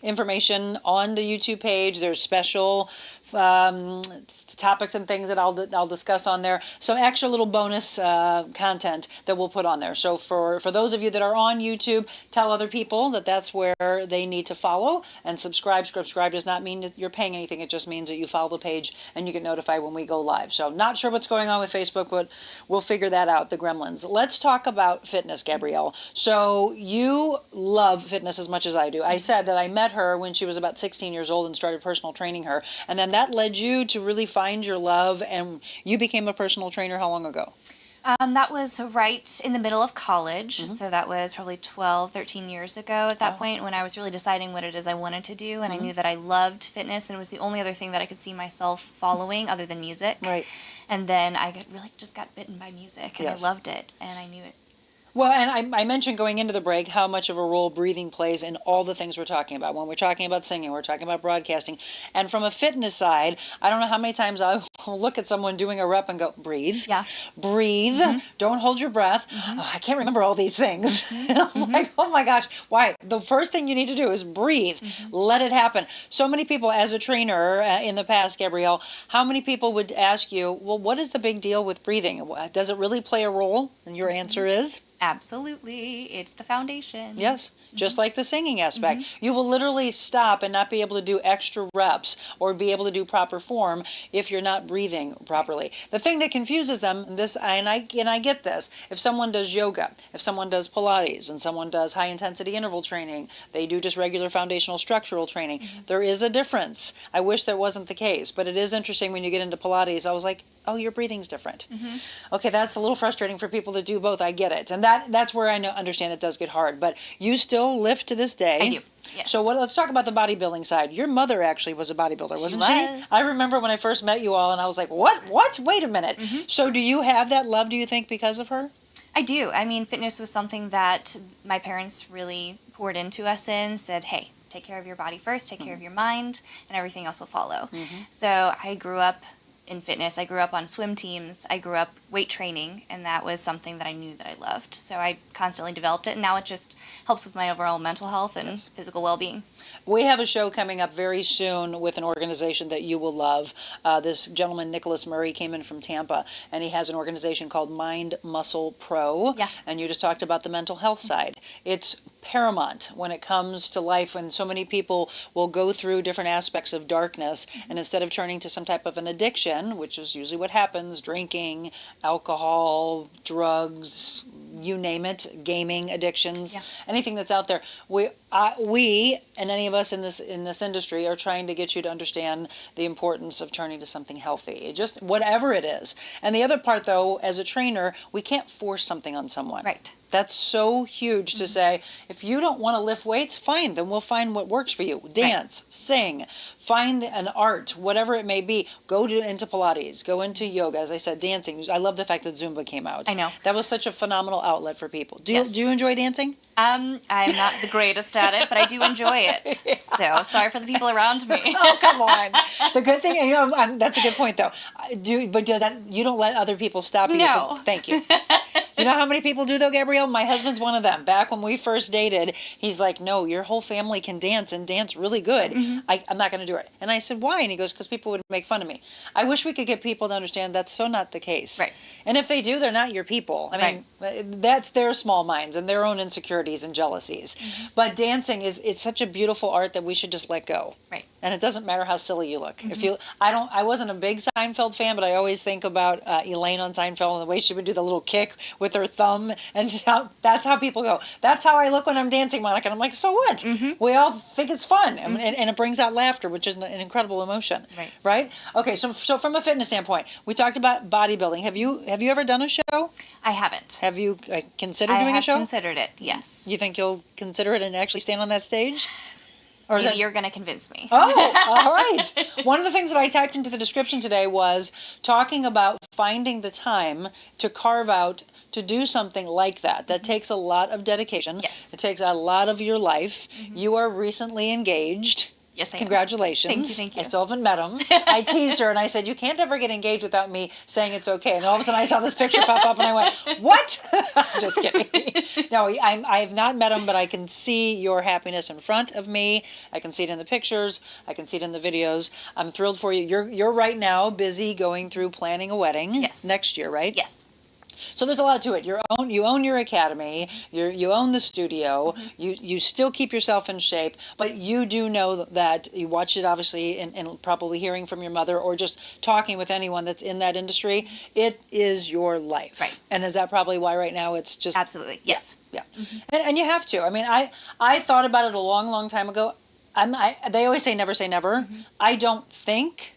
information on the YouTube page. There's special topics and things that I'll discuss on there. Some extra little bonus content that we'll put on there. So for those of you that are on YouTube, tell other people that that's where they need to follow and subscribe. Subscribe does not mean that you're paying anything. It just means that you follow the page and you get notified when we go live. So not sure what's going on with Facebook, but we'll figure that out, the gremlins. Let's talk about fitness, Gabrielle. So you love fitness as much as I do. I said that I met her when she was about 16 years old and started personal training her. And then that led you to really find your love, and you became a personal trainer how long ago? That was right in the middle of college, so that was probably 12, 13 years ago at that point, when I was really deciding what it is I wanted to do, and I knew that I loved fitness, and it was the only other thing that I could see myself following other than music. Right. And then I really just got bitten by music, and Yes. I loved it, and I knew it. Well, and I mentioned going into the break how much of a role breathing plays in all the things we're talking about. When we're talking about singing, we're talking about broadcasting. And from a fitness side, I don't know how many times I'll look at someone doing a rep and go, breathe. Yeah. Breathe. Don't hold your breath. Oh, I can't remember all these things. And I'm like, oh my gosh, why? The first thing you need to do is breathe. Let it happen. So many people, as a trainer in the past, Gabrielle, how many people would ask you, well, what is the big deal with breathing? Does it really play a role? And your answer is? Absolutely. It's the foundation. Yes, just like the singing aspect. You will literally stop and not be able to do extra reps or be able to do proper form if you're not breathing properly. The thing that confuses them, and I get this, if someone does yoga, if someone does Pilates, and someone does high intensity interval training, they do just regular foundational structural training, there is a difference. I wish that wasn't the case, but it is interesting when you get into Pilates. I was like, oh, your breathing's different. Okay, that's a little frustrating for people that do both. I get it. And that's where I understand it does get hard. But you still lift to this day. I do, yes. So let's talk about the bodybuilding side. Your mother actually was a bodybuilder, wasn't she? was. I remember when I first met you all, and I was like, what? Wait a minute. So do you have that love, do you think, because of her? I do. I mean, fitness was something that my parents really poured into us in, said, hey, take care of your body first, take care of your mind, and everything else will follow. So I grew up in fitness. I grew up on swim teams. I grew up weight training, and that was something that I knew that I loved. So I constantly developed it, and now it just helps with my overall mental health and physical well-being. We have a show coming up very soon with an organization that you will love. This gentleman, Nicholas Murray, came in from Tampa, and he has an organization called Mind Muscle Pro. Yeah. And you just talked about the mental health side. It's paramount when it comes to life, when so many people will go through different aspects of darkness, and instead of turning to some type of an addiction, which is usually what happens, drinking, alcohol, drugs, you name it, gaming addictions, anything that's out there, we and any of us in this industry are trying to get you to understand the importance of turning to something healthy, just whatever it is. And the other part, though, as a trainer, we can't force something on someone. Right. That's so huge to say, if you don't want to lift weights, fine, then we'll find what works for you. Dance, sing, find an art, whatever it may be. Go into Pilates, go into yoga. As I said, dancing. I love the fact that Zumba came out. I know. That was such a phenomenal outlet for people. Do Yes. you enjoy dancing? I'm not the greatest at it, but I do enjoy it. So sorry for the people around me. Oh, come on. The good thing, that's a good point, though. But you don't let other people stop you? No. Thank you. You know how many people do, though, Gabrielle? My husband's one of them. Back when we first dated, he's like, no, your whole family can dance and dance really good. I'm not going to do it. And I said, why? And he goes, because people would make fun of me. I wish we could get people to understand that's so not the case. Right. And if they do, they're not your people. I mean, that's their small minds and their own insecurities and jealousies. But dancing it's such a beautiful art that we should just let go. Right. And it doesn't matter how silly you look. I wasn't a big Seinfeld fan, but I always think about Elaine on Seinfeld and the way she would do the little kick with her thumb, and that's how people go, that's how I look when I'm dancing, Monica. And I'm like, so what? We all think it's fun, and it brings out laughter, which is an incredible emotion. Right? Okay, so from a fitness standpoint, we talked about bodybuilding. Have you ever done a show? I haven't. Have you considered doing a show? I have considered it, yes. You think you'll consider it and actually stand on that stage? Or Maybe you're going to convince me. Oh, all right. One of the things that I typed into the description today was talking about finding the time to carve out to do something like that. That takes a lot of dedication. Yes. It takes a lot of your life. You are recently engaged. Yes, I am. Congratulations. Thank you. I still haven't met him. I teased her and I said, you can't ever get engaged without me saying it's okay. And all of a sudden I saw this picture pop up and I went, what? Just kidding. No, I have not met him, but I can see your happiness in front of me. I can see it in the pictures. I can see it in the videos. I'm thrilled for you. You're right now busy going through planning a wedding. Yes. Next year, right? Yes. So there's a lot to it. You own your academy. You own the studio. You still keep yourself in shape, but you do know that you watch it obviously, and probably hearing from your mother or just talking with anyone that's in that industry. It is your life, right? And is that probably why right now it's just absolutely yes, yeah. And you have to. I mean, I thought about it a long time ago. They always say never. I don't think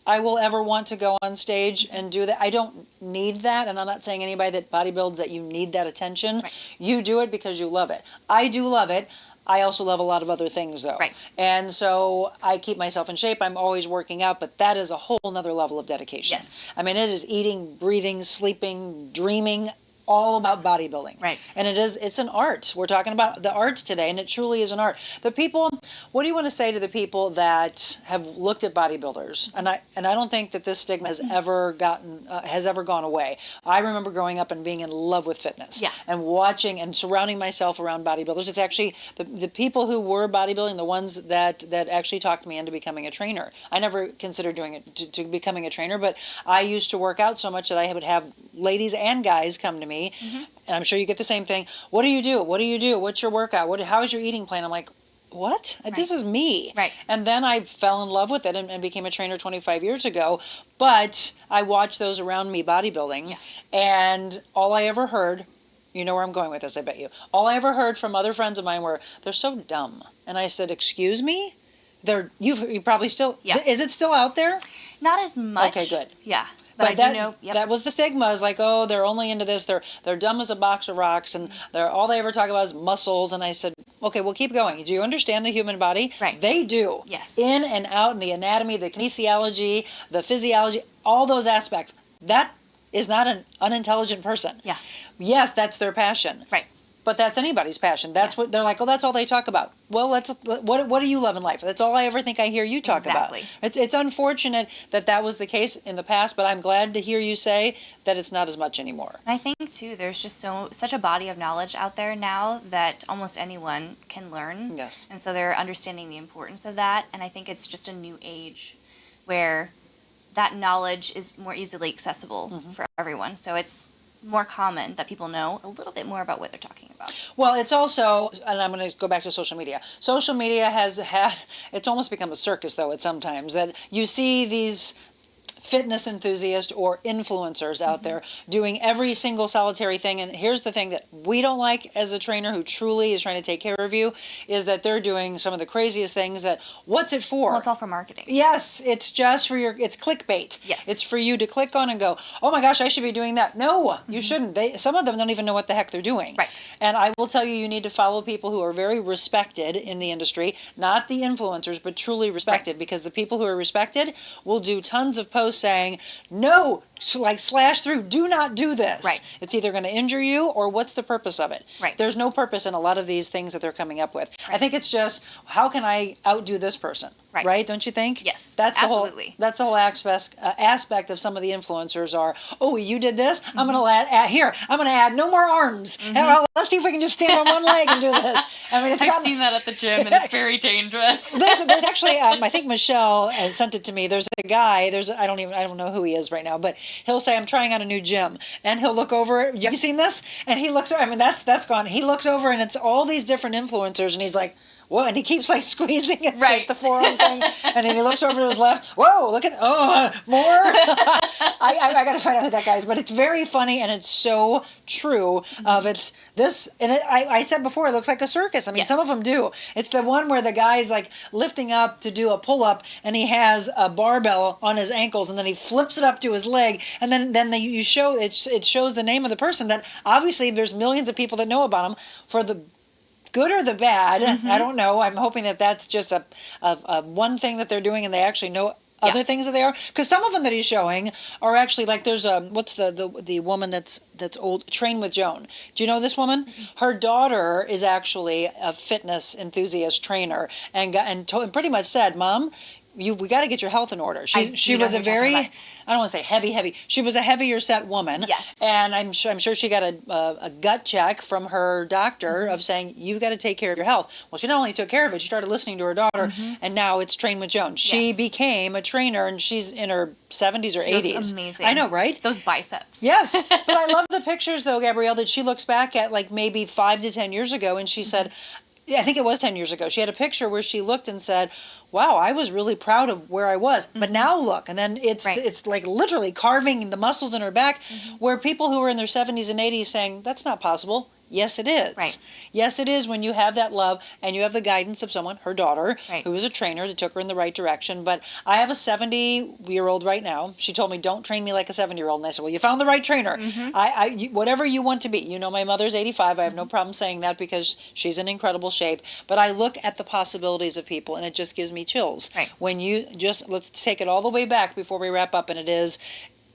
I will ever want to go on stage and do that. I don't need that, and I'm not saying anybody that bodybuilds that you need that attention. Right. You do it because you love it. I do love it. I also love a lot of other things, though. Right. And so I keep myself in shape. I'm always working out, but that is a whole nother level of dedication. Yes. I mean, it is eating, breathing, sleeping, dreaming, all about bodybuilding. Right. And it's an art. We're talking about the arts today, and it truly is an art. What do you want to say to the people that have looked at bodybuilders? And I don't think that this stigma has ever gone away. I remember growing up and being in love with fitness. Yeah. And watching and surrounding myself around bodybuilders. It's actually the people who were bodybuilding, the ones that actually talked me into becoming a trainer. I never considered doing it to becoming a trainer, but I used to work out so much that I would have ladies and guys come to me me, and I'm sure you get the same thing. What do you do? What do you do? What's your workout? How is your eating plan? I'm like, what? This is me. Right. And then I fell in love with it and became a trainer 25 years ago. But I watched those around me bodybuilding, and all I ever heard, you know where I'm going with this, I bet you. All I ever heard from other friends of mine were, they're so dumb. And I said, excuse me? You probably still, is it still out there? Not as much. Okay, good. Yeah. But I that, do know, that was the stigma. Is like, oh, they're only into this. They're dumb as a box of rocks, and all they ever talk about is muscles. And I said, okay, well, keep going. Do you understand the human body? Right. They do. Yes. In and out, in the anatomy, the kinesiology, the physiology, all those aspects. That is not an unintelligent person. Yeah. Yes, that's their passion. Right. But that's anybody's passion. That's what they're like, oh, that's all they talk about. Well, what do you love in life? That's all I ever think I hear you talk about. It's unfortunate that was the case in the past, but I'm glad to hear you say that it's not as much anymore. I think, too, there's just such a body of knowledge out there now that almost anyone can learn. Yes. And so they're understanding the importance of that. And I think it's just a new age where that knowledge is more easily accessible for everyone. So it's more common that people know a little bit more about what they're talking about. Well, it's also, and I'm going to go back to social media. Social media it's almost become a circus, though, at sometimes, that you see these fitness enthusiasts or influencers out there doing every single solitary thing. And here's the thing that we don't like as a trainer who truly is trying to take care of you, is that they're doing some of the craziest things that, what's it for? Well, it's all for marketing. Yes, it's just for it's clickbait. Yes. It's for you to click on and go, oh my gosh, I should be doing that. No, you shouldn't. Some of them don't even know what the heck they're doing. Right. And I will tell you, you need to follow people who are very respected in the industry, not the influencers, but truly respected, because the people who are respected will do tons of posts saying, no, like slash through, do not do this. Right. It's either going to injure you, or what's the purpose of it? Right. There's no purpose in a lot of these things that they're coming up with. Right. I think it's just, how can I outdo this person? Right. Right? Don't you think? Yes, that's absolutely. That's the whole aspect of some of the influencers are, oh, you did this? I'm going to add here. I'm going to add no more arms. And let's see if we can just stand on one leg and do this. I mean, I've seen that at the gym, and it's very dangerous. There's actually, I think Michelle sent it to me. There's a guy. I don't know who he is right now, but he'll say, I'm trying out a new gym, and he'll look over. Have you seen this? And he looks. I mean, that's gone. He looks over, and it's all these different influencers, and he's like, whoa, and he keeps like squeezing it, right, the forearm thing, and then he looks over to his left. Whoa, look at more. I got to find out who that guy is, but it's very funny, and it's so true. It's this, and I said before, it looks like a circus. I mean, some of them do. It's the one where the guy's like lifting up to do a pull up, and he has a barbell on his ankles, and then he flips it up to his leg, and then you show it shows the name of the person that obviously there's millions of people that know about him. For the good or the bad, I don't know. I'm hoping that that's just a one thing that they're doing, and they actually know other things that they are. Because some of them that he's showing are actually like, there's what's the woman that's old, Train with Joan. Do you know this woman? Her daughter is actually a fitness enthusiast trainer, and pretty much said, Mom, we got to get your health in order. She was a very, I don't want to say heavy. She was a heavier set woman. Yes. And I'm sure she got a gut check from her doctor of saying, you've got to take care of your health. Well, she not only took care of it, she started listening to her daughter, and now it's Train with Joan. She became a trainer, and she's in her 70s or 80s. She looks amazing. I know, right? Those biceps. Yes. But I love the pictures, though, Gabrielle, that she looks back at like maybe 5 to 10 years ago, and she said, I think it was 10 years ago. She had a picture where she looked and said, wow, I was really proud of where I was. But now look. And then it's like literally carving the muscles in her back, where people who are in their 70s and 80s saying, that's not possible. Yes, it is. Right. Yes, it is, when you have that love and you have the guidance of someone, her daughter, who is a trainer that took her in the right direction. But I have a 70-year-old right now. She told me, don't train me like a 70-year-old. And I said, well, you found the right trainer. Whatever you want to be. You know, my mother's 85. I have no problem saying that because she's in incredible shape. But I look at the possibilities of people, and it just gives me chills. Right. When you just, let's take it all the way back before we wrap up, and it is,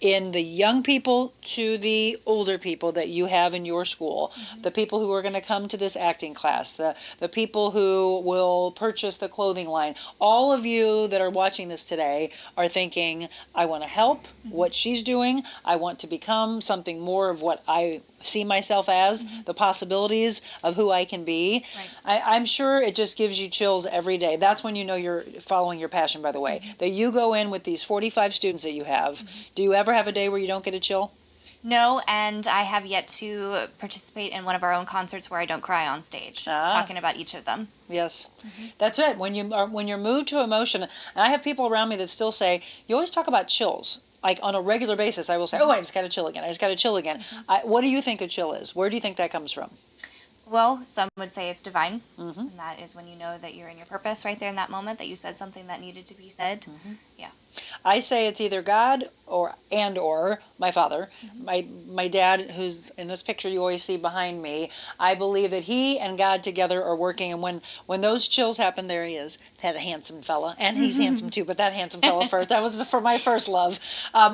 in the young people to the older people that you have in your school, the people who are going to come to this acting class, the people who will purchase the clothing line, all of you that are watching this today are thinking, I want to help what she's doing. I want to become something more of what I see myself as, the possibilities of who I can be. Right. I'm sure it just gives you chills every day. That's when you know you're following your passion, by the way. That you go in with these 45 students that you have. Do you ever have a day where you don't get a chill? No, and I have yet to participate in one of our own concerts where I don't cry on stage, talking about each of them. Yes, that's it. When you're moved to emotion, and I have people around me that still say, you always talk about chills. Like on a regular basis, I will say, oh, I just got to chill again. I just got to chill again. What do you think a chill is? Where do you think that comes from? Well, some would say it's divine, and that is when you know that you're in your purpose right there in that moment, that you said something that needed to be said. Yeah. I say it's either God or my father. My dad, who's in this picture you always see behind me, I believe that he and God together are working, and when those chills happen, there he is, that handsome fella, and he's handsome too, but that handsome fella first, that was for my first love.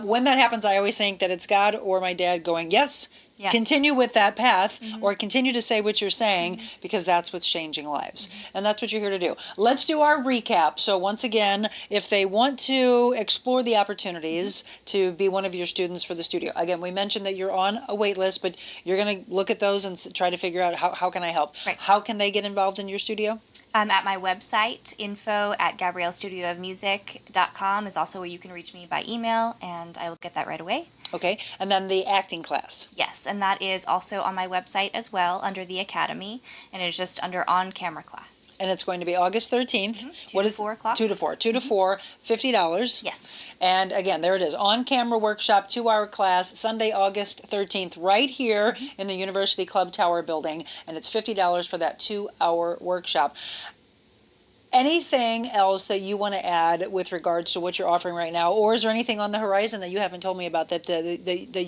When that happens, I always think that it's God or my dad going, yes, continue with that path, or continue to say what you're saying, because that's what's changing lives. And that's what you're here to do. Let's do our recap. So once again, if they want to explore the opportunities to be one of your students for the studio, again, we mentioned that you're on a wait list, but you're going to look at those and try to figure out how can I help. Right. How can they get involved in your studio? At my website, info@GabrielleStudioofMusic.com is also where you can reach me by email, and I will get that right away. Okay, and then the acting class. Yes, and that is also on my website as well, under the Academy, and it is just under on-camera class. And it's going to be August 13th. 2 to 4 o'clock. 2 to 4. 2 to 4, $50. Yes. And again, there it is. On-camera workshop, 2-hour class, Sunday, August 13th, right here in the University Club Tower building. And it's $50 for that 2-hour workshop. Anything else that you want to add with regards to what you're offering right now? Or is there anything on the horizon that you haven't told me about that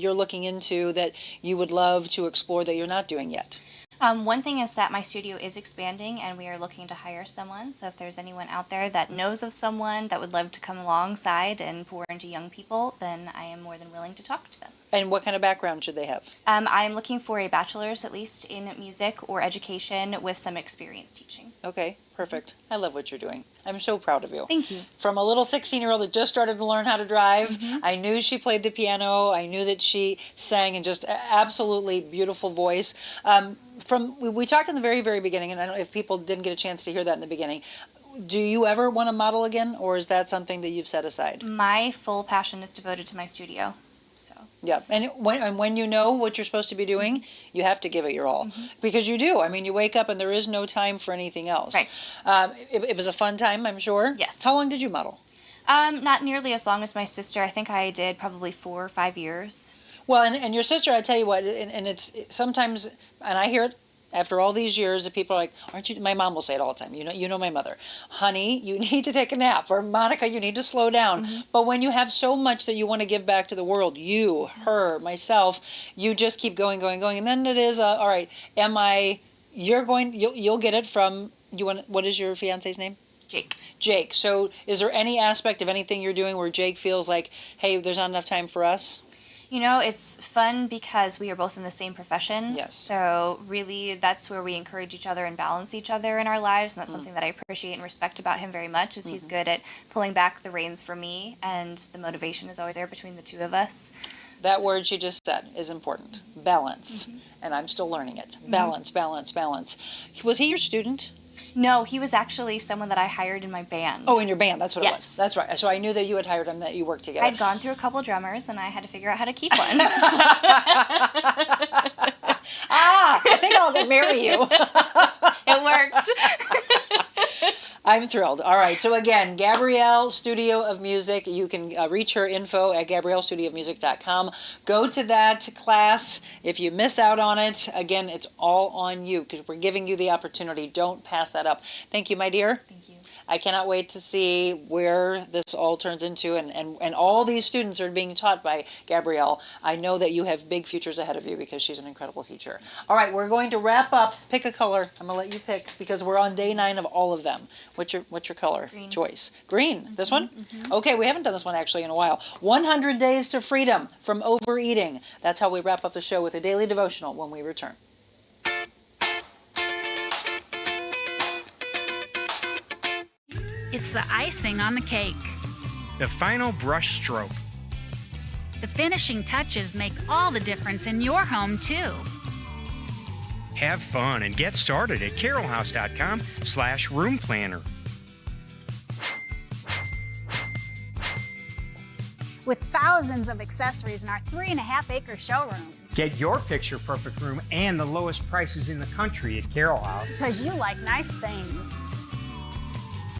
you're looking into that you would love to explore that you're not doing yet? One thing is that my studio is expanding, and we are looking to hire someone. So if there's anyone out there that knows of someone that would love to come alongside and pour into young people, then I am more than willing to talk to them. And what kind of background should they have? I'm looking for a bachelor's, at least, in music or education with some experience teaching. Okay, perfect. I love what you're doing. I'm so proud of you. Thank you. From a little 16-year-old that just started to learn how to drive, I knew she played the piano. I knew that she sang in just absolutely beautiful voice. We talked in the very, very beginning, and I don't know if people didn't get a chance to hear that in the beginning. Do you ever want to model again, or is that something that you've set aside? My full passion is devoted to my studio. So. Yeah, and when you know what you're supposed to be doing, you have to give it your all, because you do. I mean, you wake up and there is no time for anything else. Right. It was a fun time, I'm sure. Yes. How long did you model? Not nearly as long as my sister. I think I did probably 4 or 5 years. Well, and your sister, I tell you what, and it's sometimes, and I hear it after all these years, that people are like, aren't you, my mom will say it all the time, you know my mother, honey, you need to take a nap, or Monica, you need to slow down. But when you have so much that you want to give back to the world, you, her, myself, you just keep going, and then it is, all right, you'll get it from, what is your fiance's name? Jake. So is there any aspect of anything you're doing where Jake feels like, hey, there's not enough time for us? You know, it's fun because we are both in the same profession. Yes. So really, that's where we encourage each other and balance each other in our lives. And that's something that I appreciate and respect about him very much, is he's good at pulling back the reins for me, and the motivation is always there between the two of us. That word she just said is important. Balance. And I'm still learning it. Balance. Was he your student? No, he was actually someone that I hired in my band. Oh, in your band, that's what it Yes. was. That's right. So I knew that you had hired him, that you worked together. I'd gone through a couple drummers, and I had to figure out how to keep one. I think I'll marry you. It worked. I'm thrilled. All right. So again, Gabrielle Studio of Music. You can reach her info at GabrielleStudioofMusic.com. Go to that class. If you miss out on it, again, it's all on you, because we're giving you the opportunity. Don't pass that up. Thank you, my dear. Thank you. I cannot wait to see where this all turns into, and all these students are being taught by Gabrielle. I know that you have big futures ahead of you, because she's an incredible teacher. All right, we're going to wrap up. Pick a color. I'm going to let you pick, because we're on day 9 of all of them. What's your color Green. choice? Green. This one? Okay, we haven't done this one actually in a while. 100 Days to Freedom from Overeating. That's how we wrap up the show with a daily devotional when we return. It's the icing on the cake. The final brush stroke. The finishing touches make all the difference in your home, too. Have fun and get started at carolhouse.com/room planner. With thousands thousands of accessories in our 3.5-acre showrooms. Get your picture-perfect room and the lowest prices in the country at Carroll House. Because you like nice things.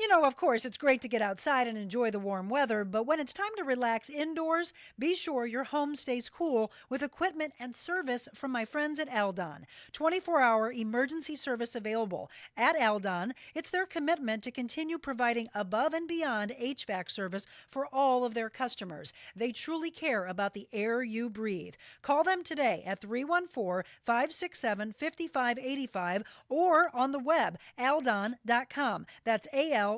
You know, of course, it's great to get outside and enjoy the warm weather, but when it's time to relax indoors, be sure your home stays cool with equipment and service from my friends at Aldon. 24-hour emergency service available. At Aldon, it's their commitment to continue providing above and beyond HVAC service for all of their customers. They truly care about the air you breathe. Call them today at 314-567-5585 or on the web, aldon.com. That's al-don.com,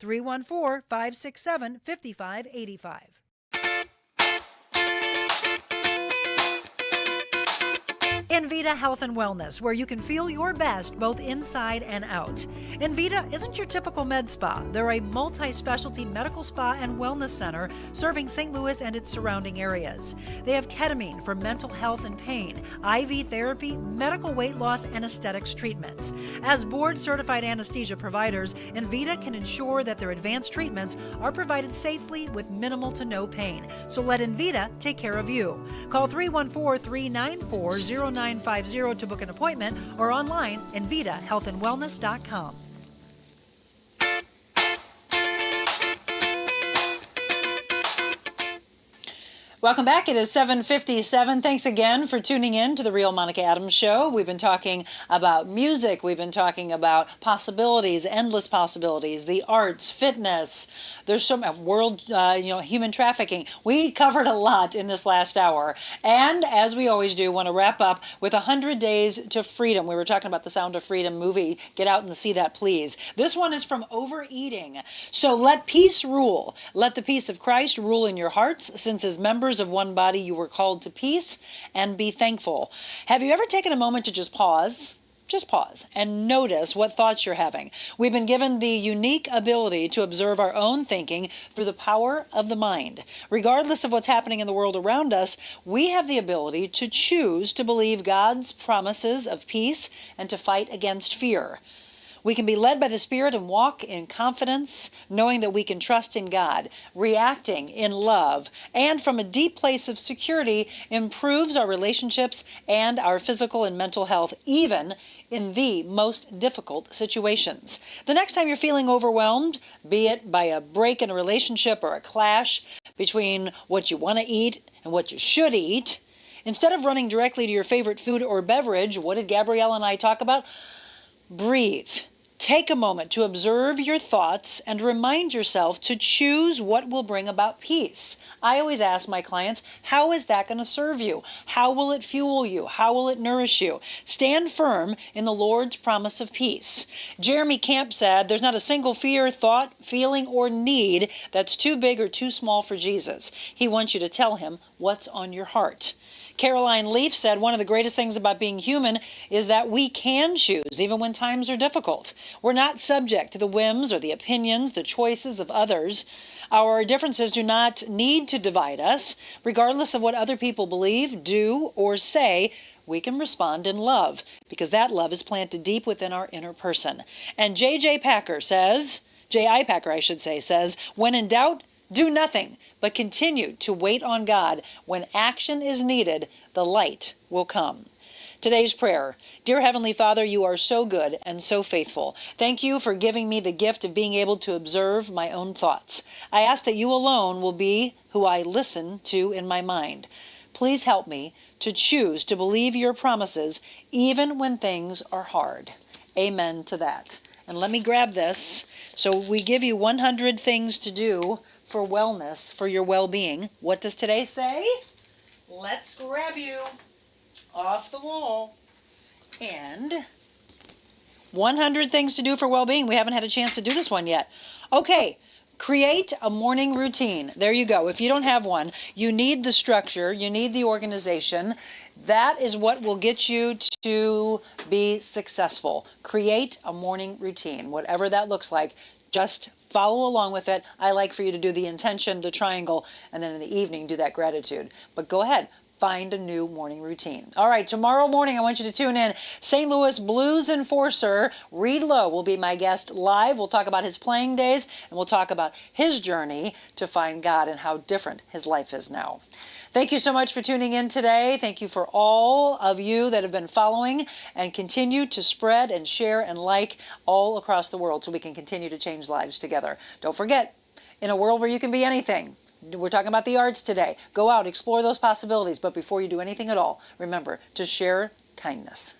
314-567-5585. Envita Health and Wellness, where you can feel your best both inside and out. Envita isn't your typical med spa. They're a multi-specialty medical spa and wellness center serving St. Louis and its surrounding areas. They have ketamine for mental health and pain, IV therapy, medical weight loss, and aesthetics treatments. As board-certified anesthesia providers, Envita can ensure that their advanced treatments are provided safely with minimal to no pain. So let Envita take care of you. Call 314-394-0950 to book an appointment or online envitahealthandwellness.com. Welcome back. It is 7:57. Thanks again for tuning in to the Real Monica Adams Show. We've been talking about music. We've been talking about possibilities, endless possibilities, the arts, fitness. There's so much human trafficking. We covered a lot in this last hour. And as we always do, want to wrap up with 100 Days to Freedom. We were talking about the Sound of Freedom movie. Get out and see that, please. This one is from Overeating. So let peace rule. Let the peace of Christ rule in your hearts, since as members of one body you were called to peace, and be thankful. Have you ever taken a moment to just pause and notice what thoughts you're having? We've been given the unique ability to observe our own thinking through the power of the mind. Regardless of what's happening in the world around us, we have the ability to choose to believe God's promises of peace and to fight against fear. We can be led by the Spirit and walk in confidence, knowing that we can trust in God. Reacting in love and from a deep place of security improves our relationships and our physical and mental health, even in the most difficult situations. The next time you're feeling overwhelmed, be it by a break in a relationship or a clash between what you want to eat and what you should eat, instead of running directly to your favorite food or beverage, what did Gabrielle and I talk about? Breathe. Take a moment to observe your thoughts and remind yourself to choose what will bring about peace. I always ask my clients, how is that going to serve you? How will it fuel you? How will it nourish you? Stand firm in the Lord's promise of peace. Jeremy Camp said, there's not a single fear, thought, feeling, or need that's too big or too small for Jesus. He wants you to tell him what's on your heart. Caroline Leaf said, one of the greatest things about being human is that we can choose, even when times are difficult. We're not subject to the whims or the opinions, the choices of others. Our differences do not need to divide us. Regardless of what other people believe, do, or say, we can respond in love, because that love is planted deep within our inner person. And J.I. Packer says, when in doubt, do nothing, but continue to wait on God. When action is needed, the light will come. Today's prayer. Dear Heavenly Father, you are so good and so faithful. Thank you for giving me the gift of being able to observe my own thoughts. I ask that you alone will be who I listen to in my mind. Please help me to choose to believe your promises even when things are hard. Amen to that. And let me grab this. So we give you 100 things to do for wellness, for your well-being. What does today say? Let's grab you off the wall. And 100 things to do for well-being. We haven't had a chance to do this one yet. Okay, create a morning routine. There you go. If you don't have one, you need the structure, you need the organization. That is what will get you to be successful. Create a morning routine, whatever that looks like. Just follow along with it. I like for you to do the intention, the triangle, and then in the evening do that gratitude. But go ahead, find a new morning routine. All right, tomorrow morning, I want you to tune in. St. Louis Blues enforcer Reed Lowe will be my guest live. We'll talk about his playing days, and we'll talk about his journey to find God and how different his life is now. Thank you so much for tuning in today. Thank you for all of you that have been following, and continue to spread and share and like all across the world so we can continue to change lives together. Don't forget, in a world where you can be anything, we're talking about the arts today. Go out, explore those possibilities. But before you do anything at all, remember to share kindness.